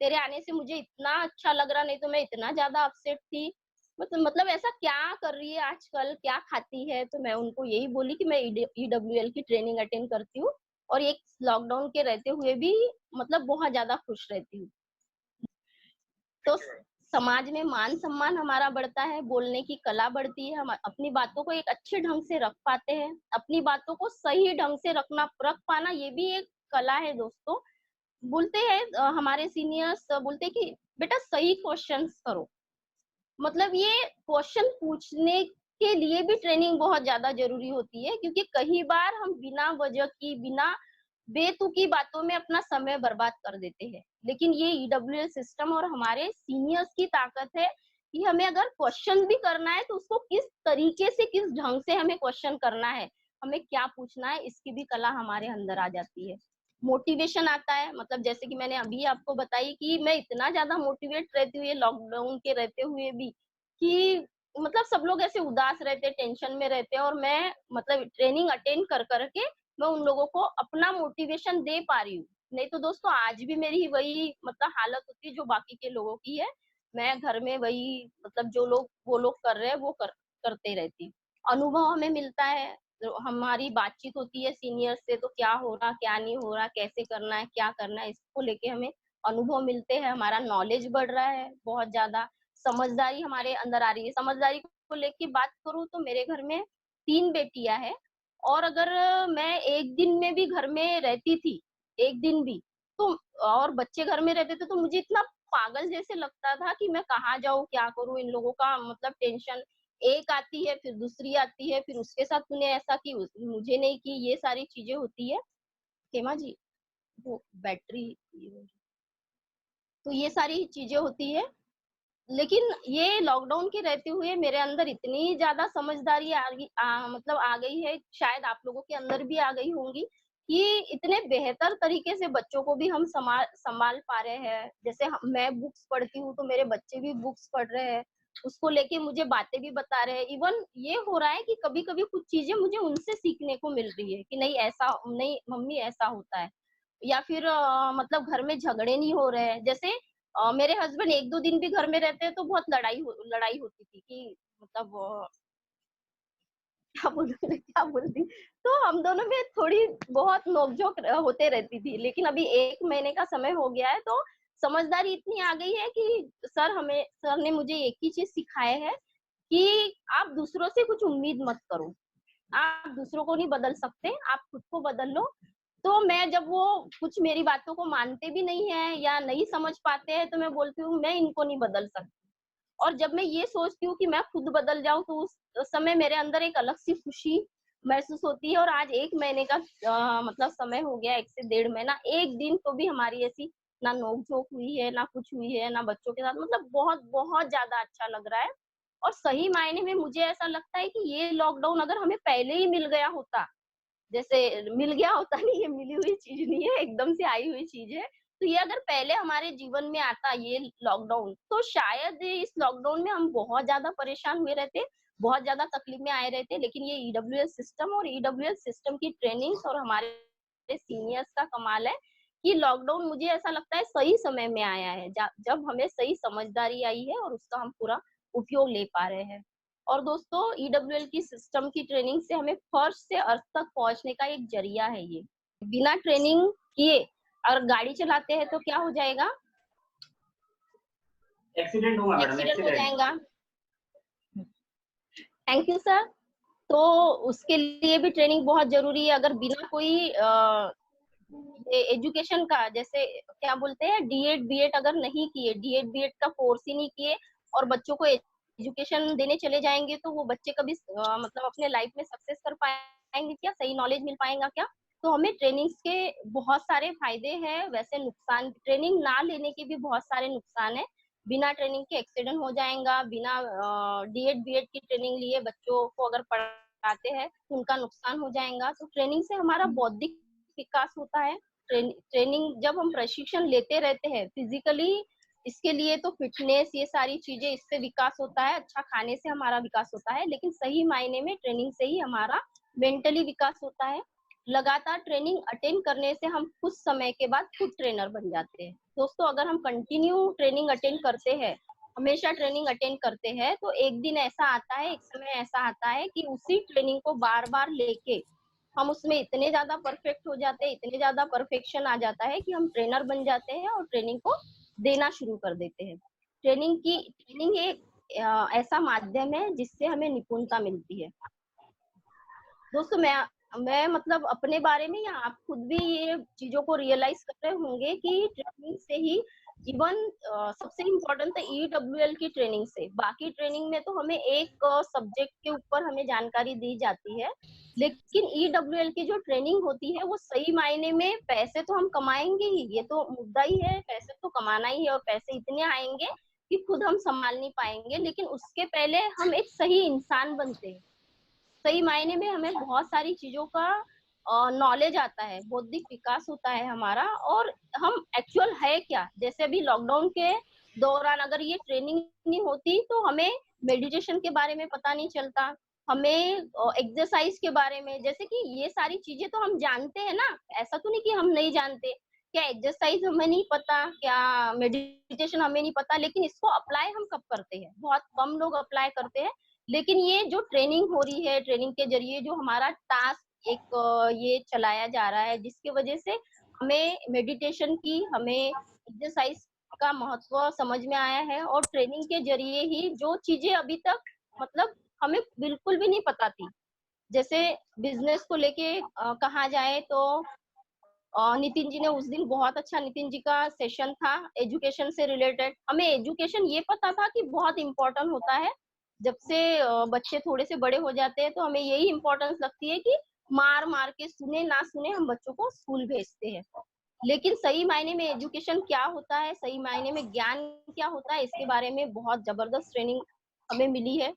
तेरे आने से मुझे इतना अच्छा लग रहा, नहीं तो मैं इतना ज्यादा अपसेट थी। मतलब ऐसा क्या कर रही है आजकल, क्या खाती है। तो मैं उनको यही बोली कि मैं ईडब्ल्यूएल की ट्रेनिंग अटेंड करती हूँ और एक लॉकडाउन के रहते हुए भी मतलब बहुत ज्यादा खुश रहती हूँ। तो समाज में मान सम्मान हमारा बढ़ता है, बोलने की कला बढ़ती है, हम अपनी बातों को एक अच्छे ढंग से रख पाते हैं, अपनी बातों को सही ढंग से रख पाना ये भी एक कला है दोस्तों। बोलते हैं हमारे सीनियर्स बोलते हैं कि बेटा सही क्वेश्चंस करो। मतलब ये क्वेश्चन पूछने के लिए भी ट्रेनिंग बहुत ज्यादा जरूरी होती है, क्योंकि कई बार हम बिना वजह की, बिना बेतुकी बातों में अपना समय बर्बाद कर देते हैं। लेकिन ये ईडब्ल्यूएल सिस्टम और हमारे सीनियर्स की ताकत है कि हमें अगर क्वेश्चन भी करना है तो उसको किस तरीके से, किस ढंग से हमें क्वेश्चन करना है, हमें क्या पूछना है इसकी भी कला हमारे अंदर आ जाती है। मोटिवेशन आता है, मतलब जैसे कि मैंने अभी आपको बताई कि मैं इतना ज्यादा मोटिवेट रहती हूँ लॉकडाउन के रहते हुए भी, कि मतलब सब लोग ऐसे उदास रहते, टेंशन में रहते हैं, और मैं मतलब ट्रेनिंग अटेंड कर करके मैं उन लोगों को अपना मोटिवेशन दे पा रही हूँ। नहीं तो दोस्तों आज भी मेरी वही मतलब हालत होती है जो बाकी के लोगों की है। मैं घर में वही मतलब जो लोग वो लोग कर रहे हैं वो करते रहती हूँ। अनुभव हमें मिलता है, तो हमारी बातचीत होती है सीनियर से, तो क्या हो रहा क्या नहीं हो रहा, कैसे करना है क्या करना है, इसको लेके हमें अनुभव मिलते हैं, हमारा नॉलेज बढ़ रहा है बहुत ज्यादा, समझदारी हमारे अंदर आ रही है। समझदारी को लेके बात करूँ तो मेरे घर में 3 बेटियां हैं, और अगर मैं एक दिन में भी घर में रहती थी, एक दिन भी, तो और बच्चे घर में रहते थे, तो मुझे इतना पागल जैसे लगता था कि मैं कहाँ जाऊँ क्या करूँ, इन लोगों का मतलब टेंशन, एक आती है फिर दूसरी आती है, फिर उसके साथ तूने ऐसा की मुझे नहीं की, ये सारी चीजें होती है। हेमा जी वो बैटरी, तो ये सारी चीजें होती है। लेकिन ये लॉकडाउन के रहते हुए मेरे अंदर इतनी ज्यादा समझदारी मतलब आ गई है, शायद आप लोगों के अंदर भी आ गई होंगी, कि इतने बेहतर तरीके से बच्चों को भी हम संभाल संभाल पा रहे हैं। जैसे मैं बुक्स पढ़ती हूँ तो मेरे बच्चे भी बुक्स पढ़ रहे हैं, उसको लेके मुझे बातें भी बता रहे हैं। इवन ये हो रहा है कि कभी कभी कुछ चीजें मुझे उनसे सीखने को मिल रही है कि नहीं ऐसा नहीं मम्मी ऐसा होता है, या फिर मतलब घर में झगड़े नहीं हो रहे हैं। जैसे मेरे हस्बैंड 1-2 दिन भी घर में रहते हैं तो बहुत लड़ाई होती थी कि मतलब क्या बोलूँ मैं क्या बोलती, तो हम दोनों में थोड़ी बहुत नोक-झोंक होते रहती थी। लेकिन अभी 1 महीने का समय हो गया है तो समझदारी इतनी आ गई है कि सर ने मुझे एक ही चीज़ सिखाया है कि आप दूसरों से कुछ उम्मीद मत करो। आप दूसरों को नहीं बदल सकते, आप खुद को बदल लो। तो मैं जब वो कुछ मेरी बातों को मानते भी नहीं है या नहीं समझ पाते हैं, तो मैं बोलती हूँ मैं इनको नहीं बदल सकती। और जब मैं ये सोचती हूँ कि मैं खुद बदल जाऊँ तो उस समय मेरे अंदर एक अलग सी खुशी महसूस होती है। और आज 1 महीने का मतलब समय हो गया, 1 से डेढ़ महीना, 1 दिन तो भी हमारी ऐसी ना नोक-झोंक हुई है, ना कुछ हुई है, ना बच्चों के साथ, मतलब बहुत ज़्यादा अच्छा लग रहा है। और सही मायने में मुझे ऐसा लगता है कि ये लॉकडाउन अगर हमें पहले ही मिल गया होता, जैसे मिल गया होता नहीं, ये मिली हुई चीज़ नहीं है, एकदम से आई हुई चीज़ है। तो ये अगर पहले हमारे जीवन में आता ये लॉकडाउन, तो शायद इस लॉकडाउन में हम बहुत ज़्यादा परेशान हुए रहते, बहुत ज़्यादा तकलीफ में आए रहते। लेकिन ये ईडब्ल्यूएस सिस्टम और ईडब्ल्यूएस सिस्टम की ट्रेनिंग्स और हमारे सीनियर्स का कमाल है कि लॉकडाउन मुझे ऐसा लगता है सही समय में आया है, जब हमें सही समझदारी आई है और उसका हम पूरा उपयोग ले पा रहे हैं। और दोस्तों ईडब्ल्यूएल की सिस्टम की ट्रेनिंग से हमें फर्श से अर्थ तक पहुंचने का एक जरिया है ये। बिना ट्रेनिंग किए अगर गाड़ी चलाते हैं तो क्या हो जाएगा? एक्सीडेंट होगा मैडम, एक्सीडेंट हो एक्सीडेंट। जाएगा। Thank you sir. तो उसके लिए भी ट्रेनिंग बहुत जरूरी है। अगर बिना कोई एजुकेशन का, जैसे क्या बोलते हैं, डीएड बीएड अगर नहीं किए, डीएड बीएड का कोर्स ही नहीं किए और बच्चों को एजुकेशन देने चले जाएंगे, तो वो बच्चे कभी मतलब अपने लाइफ में सक्सेस कर पाएंगे क्या? सही नॉलेज मिल पाएगा क्या? तो हमें ट्रेनिंग्स के बहुत सारे फायदे हैं, वैसे नुकसान, ट्रेनिंग ना लेने के भी बहुत सारे नुकसान है। बिना ट्रेनिंग के एक्सीडेंट हो जाएगा, बिना डीएड बीएड की ट्रेनिंग लिए बच्चों को अगर पढ़ाते हैं तो उनका नुकसान हो जाएगा। तो ट्रेनिंग से हमारा बौद्धिक विकास होता है। ट्रेनिंग जब हम प्रशिक्षण लेते रहते हैं फिजिकली, इसके लिए तो फिटनेस, ये सारी चीजें, इससे विकास होता है। अच्छा खाने से हमारा विकास होता है, लेकिन सही मायने में ट्रेनिंग से ही हमारा मेंटली विकास होता है। लगातार ट्रेनिंग अटेंड करने से हम कुछ समय के बाद खुद ट्रेनर बन जाते हैं। दोस्तों अगर हम कंटिन्यू ट्रेनिंग अटेंड करते हैं, हमेशा ट्रेनिंग अटेंड करते हैं, तो एक दिन ऐसा आता है, एक समय ऐसा आता है कि उसी ट्रेनिंग को बार बार लेके हम उसमें इतने ज्यादा परफेक्ट हो जाते हैं, इतने ज्यादा परफेक्शन आ जाता है कि हम ट्रेनर बन जाते हैं और ट्रेनिंग को देना शुरू कर देते हैं। ट्रेनिंग एक ऐसा माध्यम है जिससे हमें निपुणता मिलती है। दोस्तों मैं मतलब अपने बारे में, या आप खुद भी ये चीजों को रियलाइज कर रहे होंगे कि ट्रेनिंग से ही इवन सबसे इम्पोर्टेंट है ईडब्ल्यूएल की ट्रेनिंग से। बाकी ट्रेनिंग में तो हमें एक सब्जेक्ट के ऊपर हमें जानकारी दी जाती है, लेकिन ईडब्ल्यूएल की जो ट्रेनिंग होती है वो सही मायने में, पैसे तो हम कमाएंगे ही, ये तो मुद्दा ही है, पैसे तो कमाना ही है, और पैसे इतने आएंगे कि खुद हम संभाल नहीं पाएंगे, लेकिन उसके पहले हम एक सही इंसान बनते हैं। सही मायने में हमें बहुत सारी चीज़ों का नॉलेज आता है, बौद्धिक विकास होता है हमारा और हम एक्चुअल है क्या? जैसे अभी लॉकडाउन के दौरान अगर ये ट्रेनिंग नहीं होती तो हमें मेडिटेशन के बारे में पता नहीं चलता, हमें एक्सरसाइज़ के बारे में जैसे कि ये सारी चीज़ें तो हम जानते हैं ना, ऐसा तो नहीं कि हम नहीं जानते। क्या एक्सरसाइज़ हमें नहीं पता, क्या मेडिटेशन हमें नहीं पता, लेकिन इसको अप्लाई हम कब करते हैं? बहुत कम लोग अप्लाई करते हैं। लेकिन ये जो ट्रेनिंग हो रही है, ट्रेनिंग के ज़रिए जो हमारा टास्क एक ये चलाया जा रहा है, जिसकी वज़ह से हमें मेडिटेशन की, हमें एक्सरसाइज़ का महत्व समझ में आया है और ट्रेनिंग के ज़रिए ही जो चीज़ें अभी तक मतलब हमें बिल्कुल भी नहीं पता थी। जैसे बिज़नेस को लेके कहा जाए तो नितिन जी ने उस दिन बहुत अच्छा नितिन जी का सेशन था एजुकेशन से रिलेटेड। हमें एजुकेशन ये पता था कि बहुत इम्पोर्टेंट होता है। जब से बच्चे थोड़े से बड़े हो जाते हैं तो हमें यही इम्पोर्टेंस लगती है कि मार-मार के सुने ना सुने हम बच्चों को स्कूल भेजते हैं। लेकिन सही मायने में एजुकेशन क्या होता है, सही मायने में ज्ञान क्या होता है, इसके बारे में बहुत ज़बरदस्त ट्रेनिंग हमें मिली है।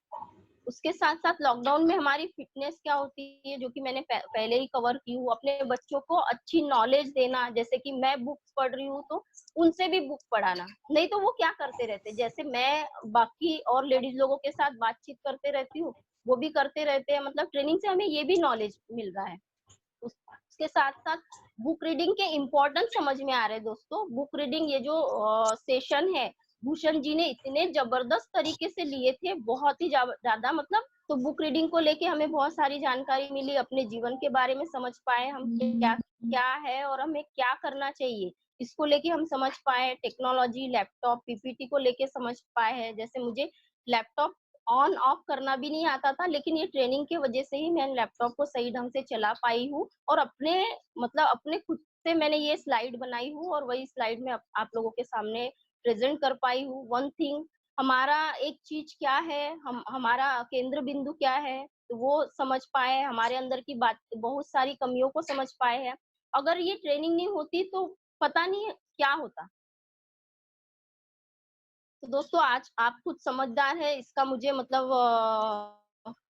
उसके साथ-साथ लॉकडाउन में हमारी फ़िटनेस क्या होती है, जो कि मैंने पहले ही कवर की हूँ। अपने बच्चों को अच्छी नॉलेज देना, जैसे कि मैं बुक्स पढ़ रही हूँ, तो उनसे भी बुक पढ़ाना। नहीं तो वो क्या करते रहते, जैसे मैं बाकी और लेडीज़ लोगों के साथ बातचीत करते रहती हूँ, वो भी करते रहते हैं। मतलब ट्रेनिंग से हमें ये भी नॉलेज मिल रहा है। उसके साथ-साथ बुक रीडिंग के इम्पोर्टेंस समझ में आ रहे हैं दोस्तों। बुक रीडिंग ये जो सेशन है, भूषण जी ने इतने ज़बरदस्त तरीके से लिए थे, बहुत ही ज़्यादा मतलब तो बुक रीडिंग को लेके हमें बहुत सारी जानकारी मिली, अपने जीवन के बारे में समझ पाए हम क्या क्या है और हमें क्या करना चाहिए। इसको लेके हम समझ पाए, टेक्नोलॉजी, लैपटॉप, पीपीटी को लेके समझ पाए हैं। जैसे मुझे लैपटॉप ऑन ऑफ करना भी नहीं आता था, लेकिन ये ट्रेनिंग की वजह से ही मैं लैपटॉप को सही ढंग से चला पाई हूँ और अपने मतलब अपने खुद से मैंने ये स्लाइड बनाई हूँ और वही स्लाइड में आप लोगों के सामने प्रेज़ेंट कर पाई हूँ। वन थिंग हमारा एक चीज़ क्या है, हम हमारा केंद्र बिंदु क्या है, तो वो समझ पाए, हमारे अंदर की बात बहुत सारी कमियों को समझ पाए हैं। अगर ये ट्रेनिंग नहीं होती तो पता नहीं क्या होता। तो दोस्तों आज आप खुद समझदार हैं, इसका मुझे मतलब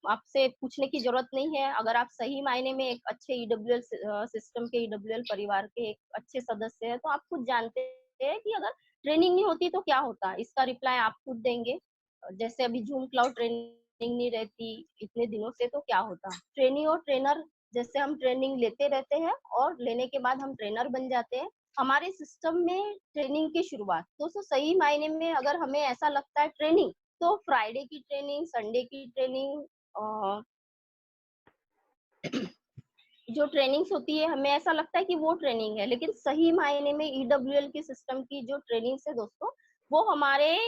आपसे पूछने की ज़रूरत नहीं है। अगर आप सही मायने में एक अच्छे ईडब्ल्यूएल सिस्टम के ईडब्ल्यूएल परिवार के एक अच्छे सदस्य हैं, तो आप खुद जानते हैं कि अगर ट्रेनिंग नहीं होती तो क्या होता? इसका रिप्लाई आप खुद देंगे। जैसे अभी ज़ूम क्लाउड ट्रेनिंग नहीं रहती इतने दिनों से तो क्या होता? ट्रेनी और ट्रेनर जैसे हम ट्रेनिंग लेते रहते हैं और लेने के बाद हम ट्रेनर बन जाते हैं। हमारे सिस्टम में ट्रेनिंग की शुरुआत दोस्तों सही मायने में अगर हमें ऐसा लगता है ट्रेनिंग तो फ्राइडे की ट्रेनिंग संडे की ट्रेनिंग अ, जो ट्रेनिंग्स होती है हमें ऐसा लगता है कि वो ट्रेनिंग है लेकिन सही मायने में ईडब्ल्यूएल की सिस्टम की जो ट्रेनिंग्स है दोस्तों वो हमारे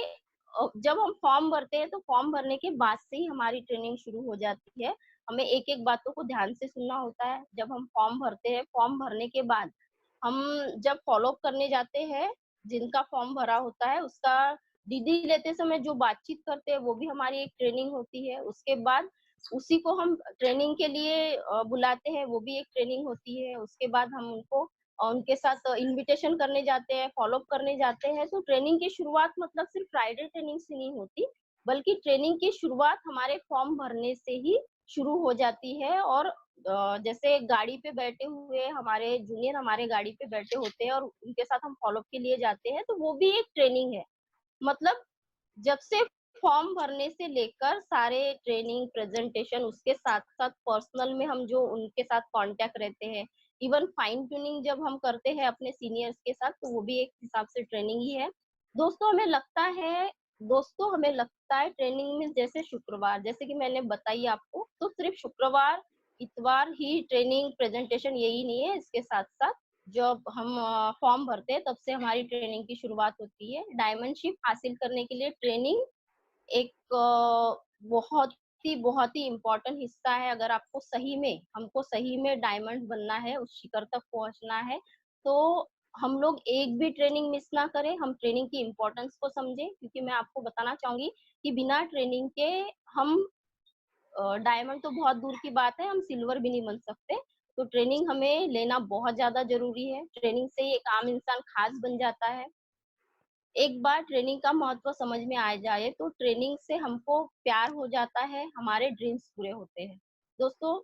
जब हम फॉर्म भरते हैं तो फॉर्म भरने के बाद से ही हमारी ट्रेनिंग शुरू हो जाती है हमें एक एक बातों को ध्यान से सुनना होता है जब हम फॉर्म भरते हैं फॉर्म भरने के बाद हम जब फॉलो अप करने जाते हैं जिनका फॉर्म भरा होता है उसका डीडी लेते समय जो बातचीत करते हैं वो भी हमारी एक ट्रेनिंग होती है उसके बाद उसी को हम ट्रेनिंग के लिए बुलाते हैं, वो भी एक ट्रेनिंग होती है। उसके बाद हम उनको उनके साथ इन्विटेशन करने जाते हैं, फ़ॉलो अप करने जाते हैं। तो ट्रेनिंग की शुरुआत मतलब सिर्फ फ्राइडे ट्रेनिंग से नहीं होती, बल्कि ट्रेनिंग की शुरुआत हमारे फॉर्म भरने से ही शुरू हो जाती है और जैसे गाड़ी पे बैठे हुए हमारे जूनियर हमारे गाड़ी पे बैठे होते हैं और उनके साथ हम फ़ॉलो अप के लिए जाते हैं, तो वो भी एक ट्रेनिंग है। मतलब जब से फॉर्म भरने से लेकर सारे ट्रेनिंग, प्रेज़ेंटेशन उसके साथ-साथ पर्सनल में हम जो उनके साथ कॉन्टैक्ट रहते हैं, इवन फाइन ट्यूनिंग जब हम करते हैं अपने सीनियर्स के साथ तो वो भी एक हिसाब से ट्रेनिंग ही है। दोस्तों हमें लगता है ट्रेनिंग में जैसे शुक्रवार जैसे कि मैंने बताई आपको तो सिर्फ़ शुक्रवार, इतवार ही ट्रेनिंग, प्रेज़ेंटेशन यही नहीं है इसके साथ-साथ जब हम फॉर्म भरते हैं तब से हमारी ट्रेनिंग की शुरुआत होती है। डायमंडशिप हासिल करने के लिए ट्रेनिंग एक बहुत ही इम्पोर्टेंट हिस्सा है अगर आपको सही में हमको सही में डायमंड बनना है, उस शिखर तक पहुँचना है, तो हम लोग एक भी ट्रेनिंग मिस ना करें, हम ट्रेनिंग की इम्पोर्टेंस को समझें क्योंकि मैं आपको बताना चाहूँगी कि बिना ट्रेनिंग के हम डायमंड तो बहुत दूर की बात है, हम सिल्वर भी नहीं बन सकते। तो ट्रेनिंग हमें लेना बहुत ज़्यादा ज़रूरी है। ट्रेनिंग से ही एक आम इंसान ख़ास बन जाता है। एक बार ट्रेनिंग का महत्व समझ में आ जाए, तो ट्रेनिंग से हमको प्यार हो जाता है, हमारे ड्रीम्स पूरे होते हैं। दोस्तों,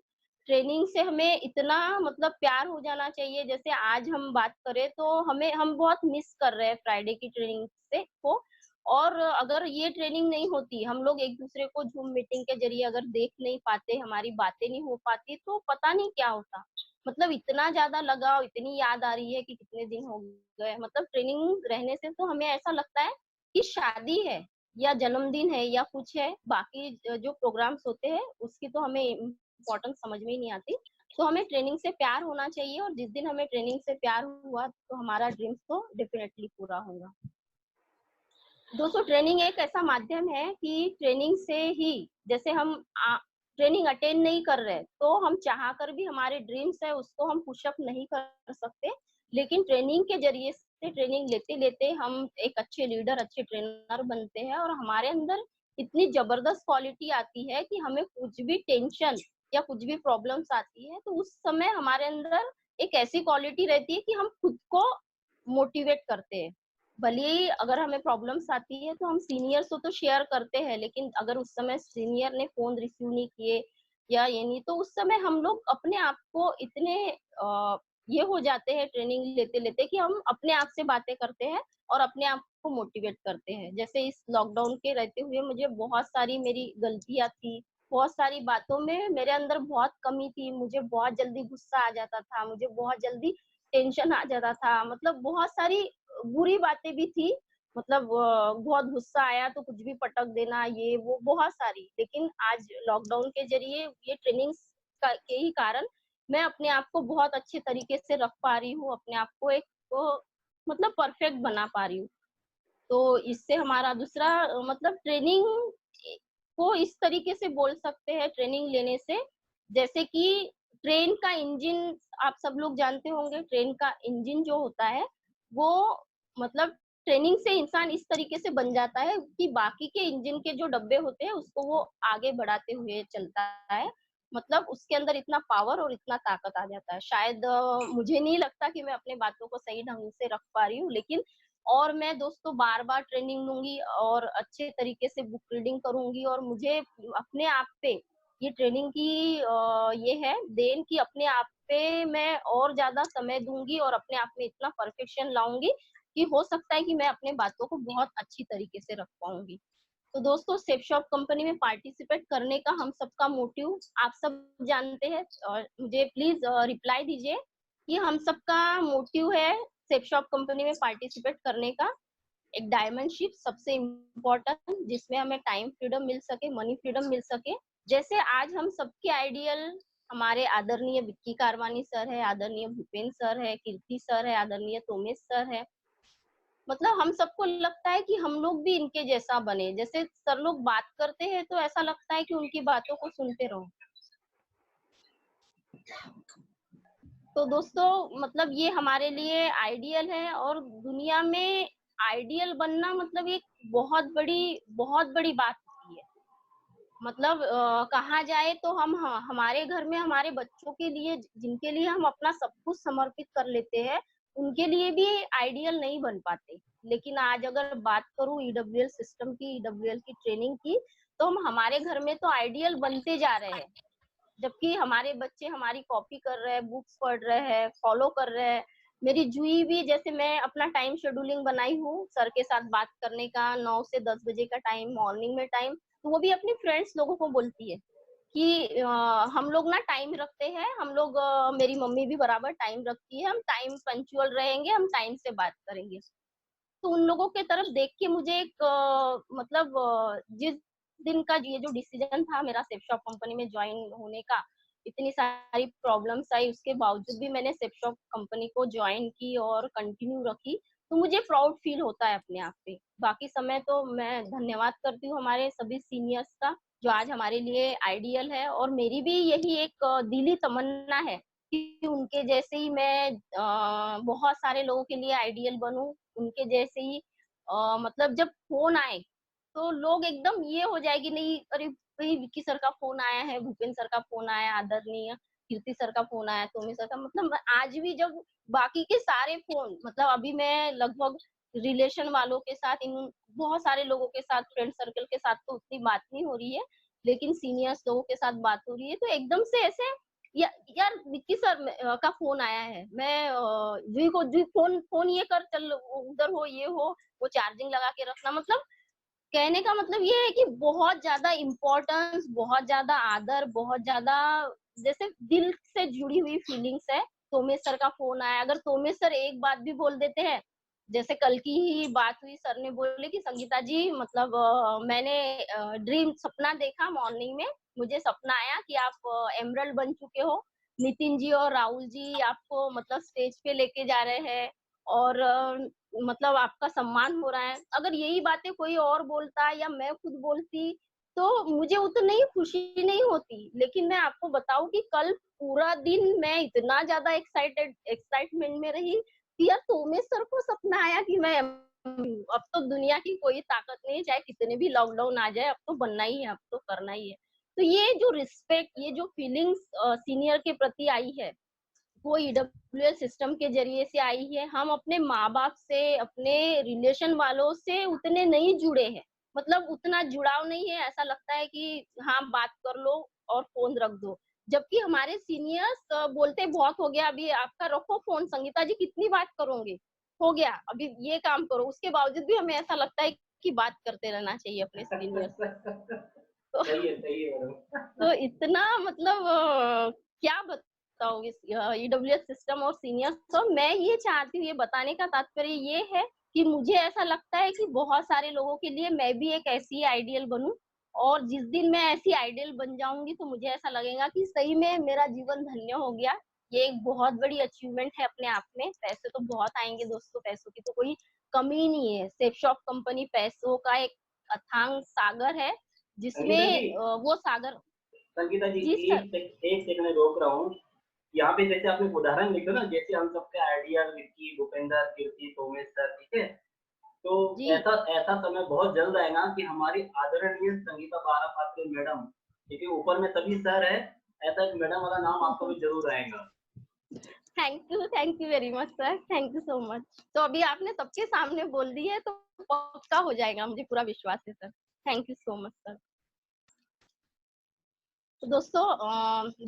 ट्रेनिंग से हमें इतना मतलब प्यार हो जाना चाहिए, जैसे आज हम बात करें तो हम बहुत मिस कर रहे हैं फ्राइडे की ट्रेनिंग से को। और अगर ये ट्रेनिंग नहीं होती, हम लोग एक-दूसरे को ज़ूम मीटिंग के ज़रिए अगर देख नहीं पाते, हमारी बातें नहीं हो पाती, तो पता नहीं क्या होता। मतलब इतना ज़्यादा लगाव, इतनी याद आ रही है कि कितने दिन हो गए। मतलब ट्रेनिंग रहने से तो हमें ऐसा लगता है कि शादी है या जन्मदिन है या कुछ है, बाकी जो प्रोग्राम्स होते हैं, उसकी तो हमें इम्पोर्टेंस समझ में ही नहीं आती। तो हमें ट्रेनिंग से प्यार होना चाहिए और जिस दिन हमें ट्रेनिंग से प्यार हुआ, तो हमारा ड्रीम्स तो डेफिनिटली पूरा होगा। दोस्तों, ट्रेनिंग एक ऐसा माध्यम है कि ट्रेनिंग से ही जैसे हम ट्रेनिंग अटेंड नहीं कर रहे, तो हम चाह कर भी हमारे ड्रीम्स है उसको हम पुश अप नहीं कर सकते। लेकिन ट्रेनिंग के ज़रिए से ट्रेनिंग लेते-लेते हम एक अच्छे लीडर, अच्छे ट्रेनर बनते हैं और हमारे अंदर इतनी ज़बरदस्त क्वालिटी आती है कि हमें कुछ भी टेंशन या कुछ भी प्रॉब्लम्स आती है, तो उस समय हमारे अंदर एक ऐसी क्वालिटी रहती है कि हम खुद को मोटिवेट करते हैं। भले ही अगर हमें प्रॉब्लम्स आती है तो हम सीनियर से तो शेयर करते हैं, लेकिन अगर उस समय सीनियर ने फ़ोन रिसीव नहीं किए या ये नहीं, तो उस समय हम लोग अपने आप को इतने ये हो जाते हैं ट्रेनिंग लेते-लेते कि हम अपने आप से बातें करते हैं और अपने आप को मोटिवेट करते हैं। जैसे इस लॉकडाउन के रहते हुए मुझे बहुत सारी मेरी गलतियाँ थी, बहुत सारी बातों में मेरे अंदर बहुत कमी थी, मुझे बहुत जल्दी गुस्सा आ जाता था, मुझे बहुत जल्दी टेंशन आ जाता था, मतलब बहुत सारी बुरी बातें भी थी, मतलब बहुत गुस्सा आया तो कुछ भी पटक देना, ये वो बहुत सारी। लेकिन आज लॉकडाउन के ज़रिए ये ट्रेनिंग्स का के ही कारण मैं अपने आप को बहुत अच्छे तरीके से रख पा रही हूँ, अपने आप को एक मतलब परफेक्ट बना पा रही हूँ। तो इससे हमारा दूसरा मतलब ट्रेनिंग को इस तरीके से बोल सकते हैं ट्रेनिंग लेने से, जैसे कि ट्रेन का इंजन आप सब लोग जानते होंगे, ट्रेन का इंजन जो होता है, वो मतलब ट्रेनिंग से इंसान इस तरीके से बन जाता है कि बाकी के इंजन के जो डब्बे होते हैं, उसको वो आगे बढ़ाते हुए चलता है। मतलब उसके अंदर इतना पावर और इतना ताकत आ जाता है। शायद मुझे नहीं लगता कि मैं अपनी बातों को सही ढंग से रख पा रही हूँ, लेकिन और मैं दोस्तों बार-बार ट्रेनिंग लूँगी और अच्छे तरीके से बुक रीडिंग करूँगी और मुझे अपने आप पे ये ट्रेनिंग की ये है देन कि अपने आप पे मैं और ज़्यादा समय दूँगी और अपने आप में इतना परफेक्शन लाऊँगी कि हो सकता है कि मैं अपनी बातों को बहुत अच्छी तरीके से रख पाऊँगी। तो दोस्तों सेफ शॉप कंपनी में पार्टिसिपेट करने का हम सबका मोटिव आप सब जानते हैं और मुझे प्लीज़ रिप्लाई दीजिए कि हम सबका मोटिव है सेफ शॉप कंपनी में पार्टिसिपेट करने का। एक डायमंडशिप सबसे इम्पोर्टेंट जिसमें हमें टाइम फ्रीडम मिल सके, मनी फ्रीडम मिल सके। जैसे आज हम सबके आइडियल हमारे आदरणीय विक्की कारवानी सर है, आदरणीय भूपेंद्र सर है, कीर्ति सर है, आदरणीय तोमेश सर है। मतलब हम सबको लगता है कि हम लोग भी इनके जैसा बने। जैसे सर लोग बात करते हैं तो ऐसा लगता है कि उनकी बातों को सुनते रहो। तो दोस्तों मतलब ये हमारे लिए आइडियल है और दुनिया में आइडियल बनना मतलब एक बहुत बड़ी बात होती है। मतलब कहा जाए तो हम हमारे घर में हमारे बच्चों के लिए जिनके लिए हम अपना सब कुछ समर्पित कर लेते हैं, उनके लिए भी आइडियल नहीं बन पाते। लेकिन आज अगर बात करूँ ईडब्ल्यूएल सिस्टम की, ईडब्ल्यूएल की ट्रेनिंग की, तो हम हमारे घर में तो आइडियल बनते जा रहे हैं। जबकि हमारे बच्चे हमारी कॉपी कर रहे हैं, बुक्स पढ़ रहे हैं, फॉलो कर रहे हैं। मेरी जूही भी जैसे मैं अपना टाइम शेड्यूलिंग बनाई हूँ, सर के साथ बात करने का 9 से 10 बजे का टाइम, मॉर्निंग में टाइम, तो वो भी अपनी फ्रेंड्स लोगों को बोलती है कि हम लोग ना टाइम रखते हैं, हम लोग मेरी मम्मी भी बराबर टाइम रखती है, हम टाइम पंक्चुअल रहेंगे, हम टाइम से बात करेंगे। तो उन लोगों के तरफ देख के मुझे एक मतलब जिस दिन का ये जो डिसीजन था मेरा सेफ शॉप कंपनी में ज्वाइन होने का, इतनी सारी प्रॉब्लम्स आई उसके बावजूद भी मैंने सेफ शॉप कंपनी को ज्वाइन की और कंटिन्यू रखी, तो मुझे प्राउड फील होता है अपने आप पे। बाकी समय तो मैं धन्यवाद करती हूँ हमारे सभी सीनियर्स का, जो आज हमारे लिए आइडियल है और मेरी भी यही एक दिली तमन्ना है कि उनके जैसे ही मैं बहुत सारे लोगों के लिए आइडियल बनूँ, उनके जैसे ही मतलब जब फ़ोन आए, तो लोग एकदम ये हो जाए कि नहीं अरे भई विक्की सर का फ़ोन आया है, भूपेंद्र सर का फ़ोन आया, आदरणीय कीर्ति सर का फ़ोन आया, तोमी सर का मतलब आज भी जब बाकी के सारे फ़ोन मतलब अभी मैं लगभग रिलेशन वालों के साथ इन बहुत सारे लोगों के साथ फ्रेंड सर्कल के साथ तो उतनी बात नहीं हो रही है। लेकिन सीनियर्स लोगों के साथ बात हो रही है तो एकदम से ऐसे यार विक्की सर का फोन आया है, मैं जी को जी फोन फोन ये कर, चल उधर हो, ये हो, वो चार्जिंग लगा के रखना। मतलब कहने का मतलब ये है कि बहुत ज्यादा इम्पोर्टेंस, बहुत ज्यादा आदर, बहुत ज्यादा जैसे दिल से जुड़ी हुई फीलिंग्स है। तोमेश सर का फोन आया, अगर तोमेश सर एक बात भी बोल देते हैं, जैसे कल की ही बात हुई, सर ने बोले कि संगीता जी मतलब मैंने ड्रीम सपना देखा मॉर्निंग में, मुझे सपना आया कि आप एमरल्ड बन चुके हो, नितिन जी और राहुल जी आपको मतलब स्टेज पे लेके जा रहे हैं और मतलब आपका सम्मान हो रहा है। अगर यही बातें कोई और बोलता या मैं खुद बोलती तो मुझे उतनी खुशी नहीं होती। लेकिन मैं आपको बताऊं कि कल पूरा दिन मैं इतना ज्यादा एक्साइटमेंट में रही कि यार तोमेश सर को सपना आया कि मैं अब तो दुनिया की कोई ताकत नहीं है, चाहे कितने भी लॉकडाउन आ जाए, अब तो बनना ही है, अब तो करना ही है। तो ये जो रिस्पेक्ट, ये जो फीलिंग्स सीनियर के प्रति आई है, वो ईडब्ल्यूएस सिस्टम के जरिए से आई है। हम अपने माँ बाप से, अपने रिलेशन वालों से उतने नहीं जुड़े हैं, मतलब उतना जुड़ाव नहीं है। ऐसा लगता है कि हाँ बात कर लो और फोन रख दो, जबकि हमारे सीनियर्स बोलते बहुत हो गया, अभी आपका रखो फोन, संगीता जी कितनी बात करोगे, हो गया अभी ये काम करो। उसके बावजूद भी हमें ऐसा लगता है कि बात करते रहना चाहिए अपने सीनियर से। तो सही है मैडम। तो इतना मतलब क्या बताऊँ इस ईडब्ल्यूएस सिस्टम और सीनियर्स। तो मैं ये चाहती हूँ, ये बताने का तात्पर्य ये है कि मुझे ऐसा लगता है कि बहुत सारे लोगों के लिए मैं भी एक ऐसी आइडियल बनूं, और जिस दिन मैं ऐसी आइडियल बन जाऊंगी तो मुझे ऐसा लगेगा कि सही में मेरा जीवन धन्य हो गया। ये एक बहुत बड़ी अचीवमेंट है अपने आप में। पैसे तो बहुत आएंगे दोस्तों, पैसों की तो कोई कमी नहीं है। सेफ शॉप कंपनी पैसों का एक अथांग सागर है, संगीता जी, जिसमें वो सागर। संगीता जी, जी सर। एक सेकंड में रोक रहा हूँ। यहाँ पे जैसे आपने उदाहरण लिखा ना, जैसे हम सबके आइडिया विक्की, भूपेंद्र, कीर्ति, तोमेश सर, ठीक है। तो जी ऐसा ऐसा समय बहुत जल्द आएगा कि हमारी आदरणीय संगीता बारा पात्रे मैडम, ठीक है, ऊपर में सभी सर है, ऐसा एक मैडम वाला नाम आपका भी जरूर आएगा। Thank you very much sir, thank you so much. तो अभी आपने सबके सामने बोल दी है तो पक्का हो जाएगा, मुझे पूरा विश्वास है sir. Thank you so much sir. तो दोस्तों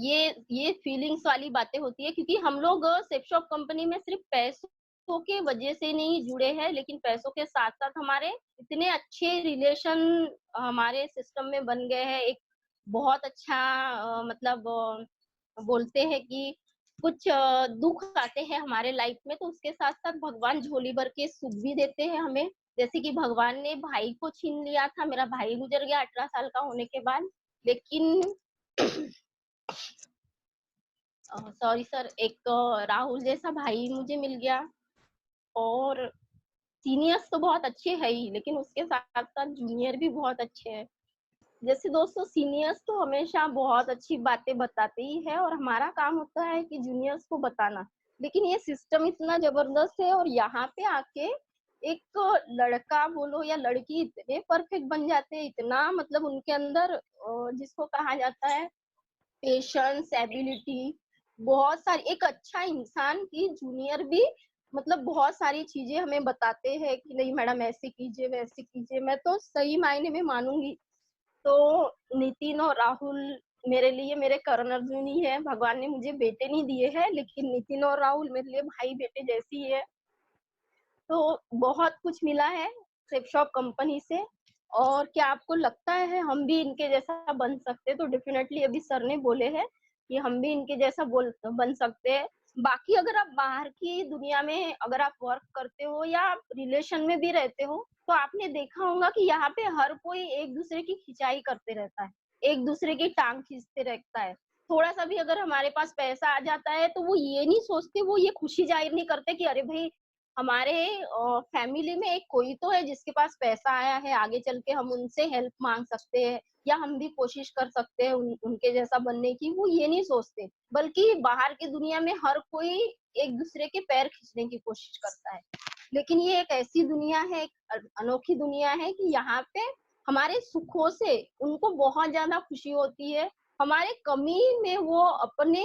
ये फीलिंग्स वाली बातें होती है, क्योंकि हम लोग सेफ शॉप कंपनी में सिर्फ पैसों के वजह से नहीं जुड़े हैं, लेकिन पैसों के साथ साथ हमारे इतने अच्छे रिलेशन हमारे सिस्टम में बन गए हैं। एक बहुत अच्छा मतलब बोलते हैं कि कुछ दुख आते हैं हमारे लाइफ में तो उसके साथ साथ भगवान झोली भर के सुख भी देते हैं हमें। जैसे कि भगवान ने भाई को छीन लिया था, मेरा भाई गुजर गया 18 साल का होने के बाद, लेकिन सॉरी सर, एक राहुल जैसा भाई मुझे मिल गया। और सीनियर्स तो बहुत अच्छे है ही, लेकिन उसके साथ साथ जूनियर भी बहुत अच्छे हैं। जैसे दोस्तों सीनियर्स तो हमेशा बहुत अच्छी बातें बताते ही है और हमारा काम होता है कि जूनियर्स को बताना। लेकिन ये सिस्टम इतना जबरदस्त है और यहाँ पे आके एक लड़का बोलो या लड़की इतने परफेक्ट बन जाते हैं, इतना मतलब उनके अंदर जिसको कहा जाता है पेशेंस, एबिलिटी, बहुत सारी, एक अच्छा इंसान की जूनियर भी मतलब बहुत सारी चीजें हमें बताते हैं कि नहीं मैडम ऐसे कीजिए वैसे कीजिए। मैं तो सही मायने में मानूंगी तो नितिन और राहुल मेरे लिए मेरे करण अर्जुन ही है। भगवान ने मुझे बेटे नहीं दिए हैं, लेकिन नितिन और राहुल मेरे लिए भाई बेटे जैसी है। तो बहुत कुछ मिला है सेफ शॉप कंपनी से। और क्या आपको लगता है हम भी इनके जैसा बन सकते? तो डेफिनेटली अभी सर ने बोले हैं कि हम भी इनके जैसा बन सकते हैं। बाकी अगर आप बाहर की दुनिया में अगर आप वर्क करते हो या आप रिलेशन में भी रहते हो तो आपने देखा होगा कि यहाँ पे हर कोई एक दूसरे की खिंचाई करते रहता है, एक दूसरे की टांग खींचते रहता है। थोड़ा सा भी अगर हमारे पास पैसा आ जाता है तो वो ये नहीं सोचते, वो ये खुशी जाहिर नहीं करते कि अरे भाई हमारे फैमिली में एक कोई तो है जिसके पास पैसा आया है, आगे चल के हम उनसे हेल्प मांग सकते हैं या हम भी कोशिश कर सकते हैं उनके जैसा बनने की। वो ये नहीं सोचते, बल्कि बाहर की दुनिया में हर कोई एक दूसरे के पैर खींचने की कोशिश करता है। लेकिन ये एक ऐसी दुनिया है, एक अनोखी दुनिया है कि यहाँ पे हमारे सुखों से उनको बहुत ज्यादा खुशी होती है। हमारे कमी में वो अपने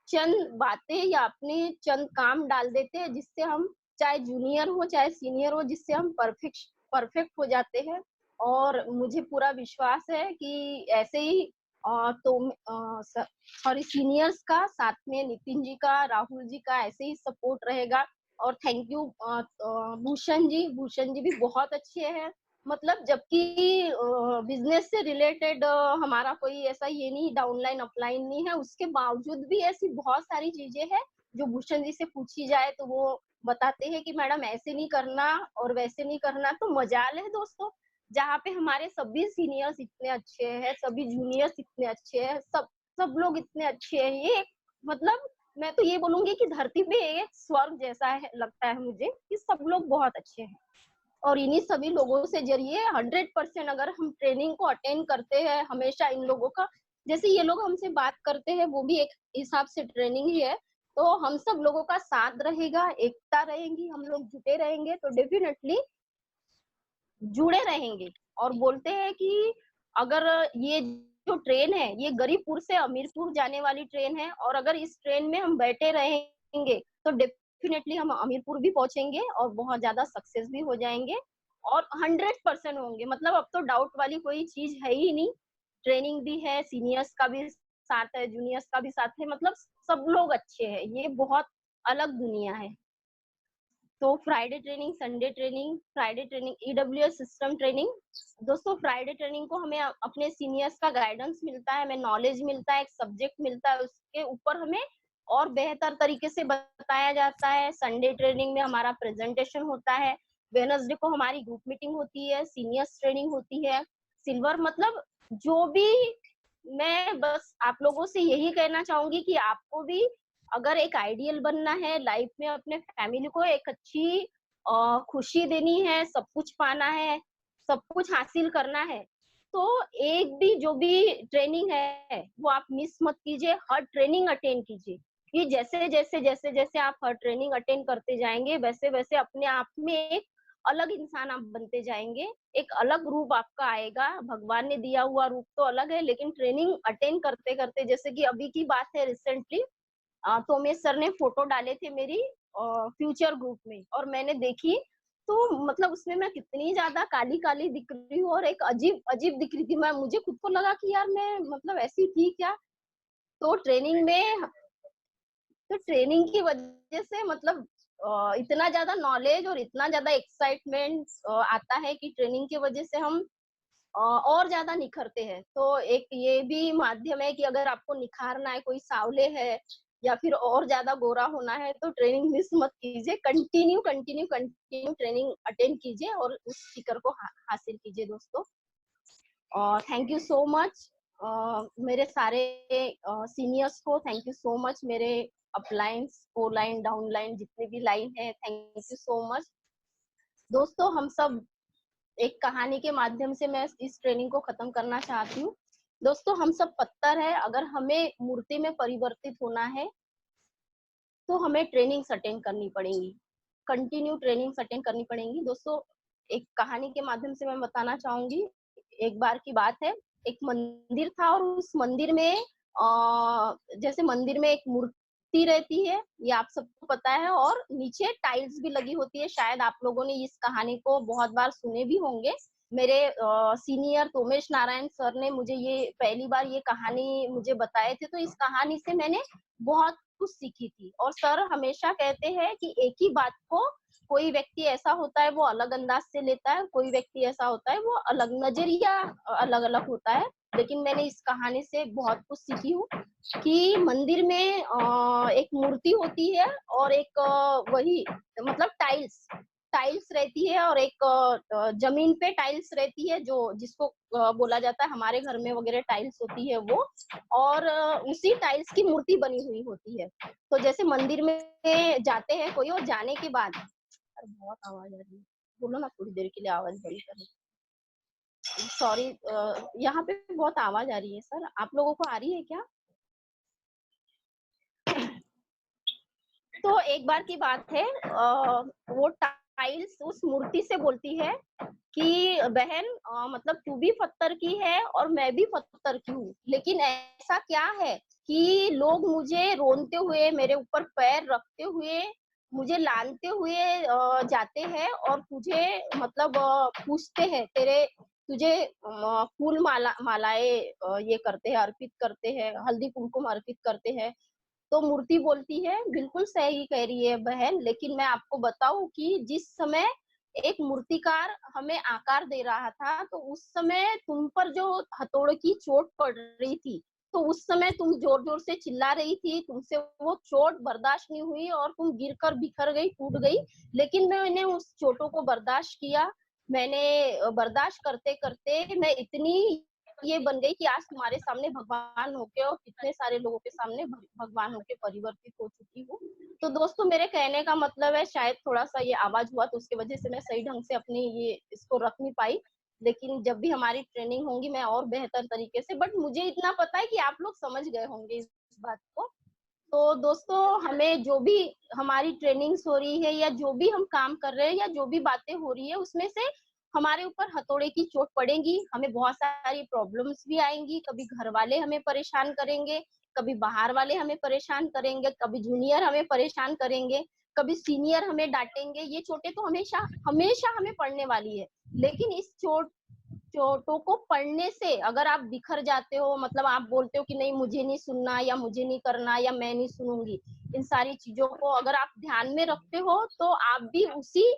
चंद बातें या अपने चंद काम डाल देते हैं जिससे हम, चाहे जूनियर हो चाहे सीनियर हो, जिससे हम परफेक्ट परफेक्ट हो जाते हैं। और मुझे पूरा विश्वास है कि ऐसे ही सॉरी सीनियर्स का साथ में नितिन जी का, राहुल जी का ऐसे ही सपोर्ट रहेगा। और थैंक यू भूषण जी भी बहुत अच्छे हैं। मतलब जबकि बिजनेस से रिलेटेड हमारा कोई ऐसा ये नहीं डाउनलाइन अपलाइन नहीं है, उसके बावजूद भी ऐसी बहुत सारी चीजें हैं जो भूषण जी से पूछी जाए तो वो बताते हैं कि मैडम ऐसे नहीं करना और वैसे नहीं करना। तो मजाल है दोस्तों, जहाँ पे हमारे सभी सीनियर्स इतने अच्छे हैं, सभी जूनियर्स इतने अच्छे हैं, सब लोग इतने अच्छे हैं। ये मतलब मैं तो ये बोलूंगी कि धरती पे एक स्वर्ग जैसा है, लगता है मुझे कि सब लोग बहुत अच्छे हैं। और इन्हीं सभी लोगों से जरिए 100% अगर हम ट्रेनिंग को अटेंड करते हैं हमेशा इन लोगों का, जैसे ये लोग हमसे बात करते हैं वो भी एक हिसाब से ट्रेनिंग ही है। तो हम सब लोगों का साथ रहेगा, एकता रहेगी, हम लोग जुटे रहेंगे तो डेफिनेटली जुड़े रहेंगे। और बोलते हैं कि अगर ये जो ट्रेन है ये गरीबपुर से अमीरपुर जाने वाली ट्रेन है, और अगर इस ट्रेन में हम बैठे रहेंगे तो डेफिनेटली हम अमीरपुर भी पहुंचेंगे और बहुत ज्यादा सक्सेस भी हो जाएंगे और 100% होंगे। मतलब अब तो डाउट वाली कोई चीज है ही नहीं। ट्रेनिंग भी है, सीनियर्स का भी साथ है, जूनियर्स का भी साथ है, मतलब सब लोग अच्छे हैं। ये बहुत अलग दुनिया है। तो Friday training, Sunday training, Friday training, EWS system training. दोस्तों फ्राइडे ट्रेनिंग को हमें अपने सीनियर्स का गाइडेंस मिलता है, हमें नॉलेज मिलता है, एक सब्जेक्ट मिलता है, उसके ऊपर हमें और बेहतर तरीके से बताया जाता है। संडे ट्रेनिंग में हमारा प्रेजेंटेशन होता है। वेडनेसडे को हमारी ग्रुप मीटिंग होती है, सीनियर्स ट्रेनिंग होती है। सिल्वर मतलब जो भी, मैं बस आप लोगों से यही कहना चाहूंगी कि आपको भी अगर एक आइडियल बनना है लाइफ में, अपने फैमिली को एक अच्छी खुशी देनी है, सब कुछ पाना है, सब कुछ हासिल करना है, तो एक भी जो भी ट्रेनिंग है वो आप मिस मत कीजिए। हर ट्रेनिंग अटेंड कीजिए। ये जैसे आप हर ट्रेनिंग अटेंड करते जाएंगे वैसे वैसे अपने आप में एक अलग इंसान आप बनते जाएंगे, एक अलग रूप आपका आएगा। भगवान ने दिया हुआ रूप तो अलग है, लेकिन ट्रेनिंग अटेंड करते करते, जैसे कि अभी की बात है रिसेंटली, तोमेश सर ने फोटो डाले थे मेरी फ्यूचर ग्रुप में और मैंने देखी, तो मतलब उसमें मैं कितनी ज्यादा काली काली दिख रही हूँ और एक अजीब अजीब दिख रही थी। मैं मुझे खुद को लगा कि यार मैं मतलब ऐसी थी क्या। तो ट्रेनिंग की वजह से मतलब इतना ज्यादा नॉलेज और इतना ज्यादा एक्साइटमेंट आता है कि ट्रेनिंग की वजह से हम और ज्यादा निखरते हैं। तो एक ये भी माध्यम है कि अगर आपको निखारना है, कोई सावले है या फिर और ज्यादा गोरा होना है, तो ट्रेनिंग मिस मत कीजिए। Continue continue continue training attend कीजिए और उस स्पीकर को हासिल कीजिए दोस्तों। थैंक यू सो मच मेरे सारे सीनियर्स को, थैंक यू सो मच मेरे अपलाइंस, फोर लाइन, डाउन लाइन, जितने भी लाइन है, थैंक यू सो मच दोस्तों। हम सब एक कहानी के माध्यम से मैं इस ट्रेनिंग को खत्म करना चाहती हूँ। दोस्तों हम सब पत्थर है, अगर हमें मूर्ति में परिवर्तित होना है तो हमें ट्रेनिंग अटेंड करनी पड़ेगी, कंटिन्यू ट्रेनिंग अटेंड करनी पड़ेगी दोस्तों। एक कहानी के माध्यम से मैं बताना चाहूंगी। एक बार की बात है, एक मंदिर था और उस मंदिर में जैसे मंदिर में एक मूर्ति रहती है, ये आप सबको पता है, और नीचे टाइल्स भी लगी होती है। शायद आप लोगों ने इस कहानी को बहुत बार सुने भी होंगे। मेरे सीनियर तोमेश नारायण सर ने मुझे ये पहली बार ये कहानी मुझे बताए थे, तो इस कहानी से मैंने बहुत कुछ सीखी थी। और सर हमेशा कहते हैं कि एक ही बात को कोई व्यक्ति ऐसा होता है वो अलग अंदाज से लेता है, कोई व्यक्ति ऐसा होता है वो अलग, नजरिया अलग अलग होता है। लेकिन मैंने इस कहानी से बहुत कुछ सीखी हूँ कि मंदिर में एक मूर्ति होती है और एक वही मतलब टाइल्स टाइल्स रहती है, और एक जमीन पे टाइल्स रहती है जो जिसको बोला जाता है, हमारे घर में वगैरह टाइल्स होती है वो, और उसी टाइल्स की मूर्ति बनी हुई होती है। तो जैसे मंदिर में जाते हैं कोई, और जाने के बाद, अरे बहुत आवाज आ रही है, बोलो ना थोड़ी देर के लिए आवाज बंद करें। सॉरी, यहाँ पे बहुत आवाज आ रही है सर, आप लोगों को आ रही है क्या? तो एक बार की बात है, वो टाइल्स उस मूर्ति से बोलती है कि बहन मतलब तू भी पत्थर की है और मैं भी पत्थर की हूँ, लेकिन ऐसा क्या है कि लोग मुझे रोनते हुए, मेरे ऊपर पैर रखते हुए, मुझे लानते हुए जाते हैं और तुझे मतलब पूछते हैं तेरे तुझे फूल मालाएं ये करते हैं, अर्पित करते हैं, हल्दी कुमकुम अर्पित करते हैं। तो मूर्ति बोलती है, बिल्कुल सही कह रही है बहन, लेकिन मैं आपको बताऊं कि जिस समय एक मूर्तिकार हमें आकार दे रहा था, तो उस समय तुम पर जो हथौड़े की चोट पड़ रही थी, तो उस समय तुम जोर जोर से चिल्ला रही थी, तुमसे वो चोट बर्दाश्त नहीं हुई और तुम गिरकर बिखर गई, टूट गई। लेकिन मैंने उस चोटों को बर्दाश्त किया। मैंने बर्दाश्त करते करते मैं इतनी ये बन गई कि आज तुम्हारे सामने भगवान होके और कितने सारे लोगों के सामने भगवान होके परिवर्तित हो चुकी हूँ। तो दोस्तों, मेरे कहने का मतलब है, शायद थोड़ा सा ये आवाज हुआ तो उसकी वजह से मैं सही ढंग से अपनी ये इसको रख नहीं पाई। लेकिन जब भी हमारी ट्रेनिंग होगी मैं और बेहतर तरीके से, बट मुझे इतना पता है कि आप लोग समझ गए होंगे इस बात को। तो दोस्तों, हमें जो भी हमारी ट्रेनिंग्स हो रही है या जो भी हम काम कर रहे हैं या जो भी बातें हो रही है, उसमें से हमारे ऊपर हथौड़े की चोट पड़ेगी, हमें बहुत सारी प्रॉब्लम्स भी आएंगी। कभी घर वाले हमें परेशान करेंगे, कभी बाहर वाले हमें परेशान करेंगे, कभी जूनियर हमें परेशान करेंगे, कभी सीनियर हमें डांटेंगे। ये चोटें तो हमेशा हमेशा हमें पड़ने वाली है। लेकिन इस चोटों को पढ़ने से अगर आप बिखर जाते हो, मतलब आप बोलते हो कि नहीं मुझे नहीं सुनना या मुझे नहीं करना या मैं नहीं सुनूंगी, इन सारी चीजों को अगर आप ध्यान में रखते हो तो आप भी उसी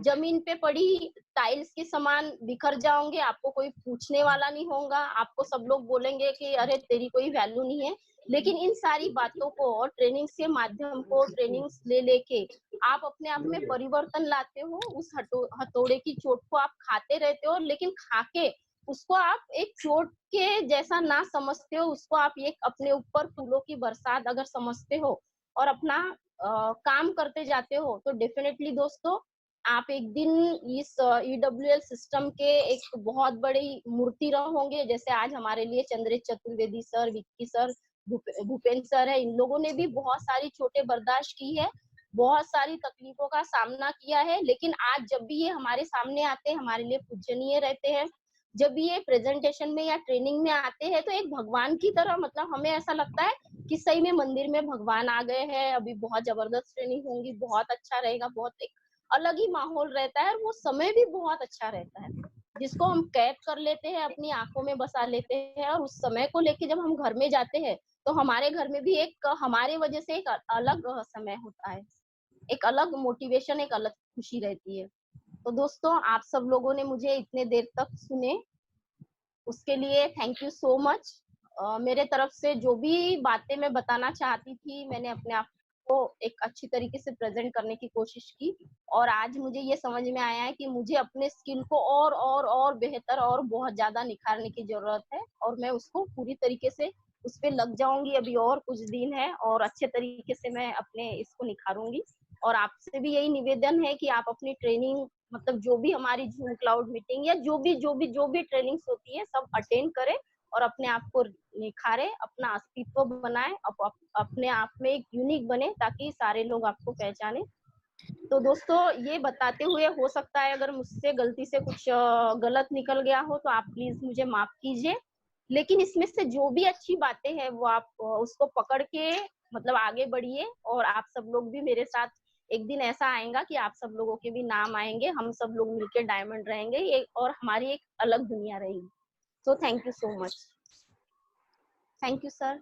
जमीन पे पड़ी टाइल्स के समान बिखर जाओगे। आपको कोई पूछने वाला नहीं होगा, आपको सब लोग बोलेंगे कि अरे तेरी कोई वैल्यू नहीं है। लेकिन इन सारी बातों को और ट्रेनिंग्स के माध्यम को ट्रेनिंग्स ले लेके आप अपने आप में परिवर्तन लाते हो। उस हथौड़े की चोट को आप खाते रहते हो, लेकिन खाके उसको आप एक चोट के जैसा ना समझते हो, उसको आप एक अपने ऊपर फूलों की बरसात अगर समझते हो और अपना काम करते जाते हो, तो डेफिनेटली दोस्तों आप एक दिन इस ईडब्ल्यूएल सिस्टम के एक बहुत बड़ी मूर्ति रहोगे। जैसे आज हमारे लिए Chandresh Chaturvedi sir, Vicky sir, Bhupendra sir है, इन लोगों ने भी बहुत सारी चोटें बर्दाश्त की है, बहुत सारी तकलीफों का सामना किया है। लेकिन आज जब भी ये हमारे सामने आते हैं, हमारे लिए पूजनीय रहते हैं। जब भी ये प्रेजेंटेशन में या ट्रेनिंग में आते हैं तो एक भगवान की तरह, मतलब हमें ऐसा लगता है कि सही में मंदिर में भगवान आ गए हैं। अभी बहुत जबरदस्त ट्रेनिंग होंगी, बहुत अच्छा रहेगा, बहुत एक अलग ही माहौल रहता है और वो समय भी बहुत अच्छा रहता है, जिसको हम कैद कर लेते हैं, अपनी आंखों में बसा लेते हैं। और उस समय को लेके जब हम घर में जाते हैं तो हमारे घर में भी एक हमारे वजह से एक अलग समय होता है, एक अलग मोटिवेशन, एक अलग खुशी रहती है। तो दोस्तों, आप सब लोगों ने मुझे इतने देर तक सुने, उसके लिए थैंक यू सो मच। मेरे तरफ से जो भी बातें मैं बताना चाहती थी, मैंने अपने आप को एक अच्छी तरीके से प्रेजेंट करने की कोशिश की। और आज मुझे ये समझ में आया है कि मुझे अपने स्किल को और बेहतर और बहुत ज्यादा निखारने की जरूरत है, और मैं उसको पूरी तरीके से उस पर लग जाऊंगी। अभी और कुछ दिन है और अच्छे तरीके से मैं अपने इसको निखारूंगी। और आपसे भी यही निवेदन है कि आप अपनी ट्रेनिंग, मतलब जो भी हमारी जूम क्लाउड मीटिंग या जो भी ट्रेनिंग्स होती है, सब अटेंड करें और अपने आप को निखारे, अपना अस्तित्व बनाए, अपने आप में एक यूनिक बने, ताकि सारे लोग आपको पहचाने। तो दोस्तों, ये बताते हुए हो सकता है अगर मुझसे गलती से कुछ गलत निकल गया हो तो आप प्लीज मुझे माफ कीजिए। लेकिन इसमें से जो भी अच्छी बातें हैं वो आप उसको पकड़ के मतलब आगे बढ़िए, और आप सब लोग भी मेरे साथ एक दिन ऐसा आएगा कि आप सब लोगों के भी नाम आएंगे, हम सब लोग मिलके डायमंड रहेंगे, और हमारी एक अलग दुनिया रहेगी। तो thank you so much. Thank you sir.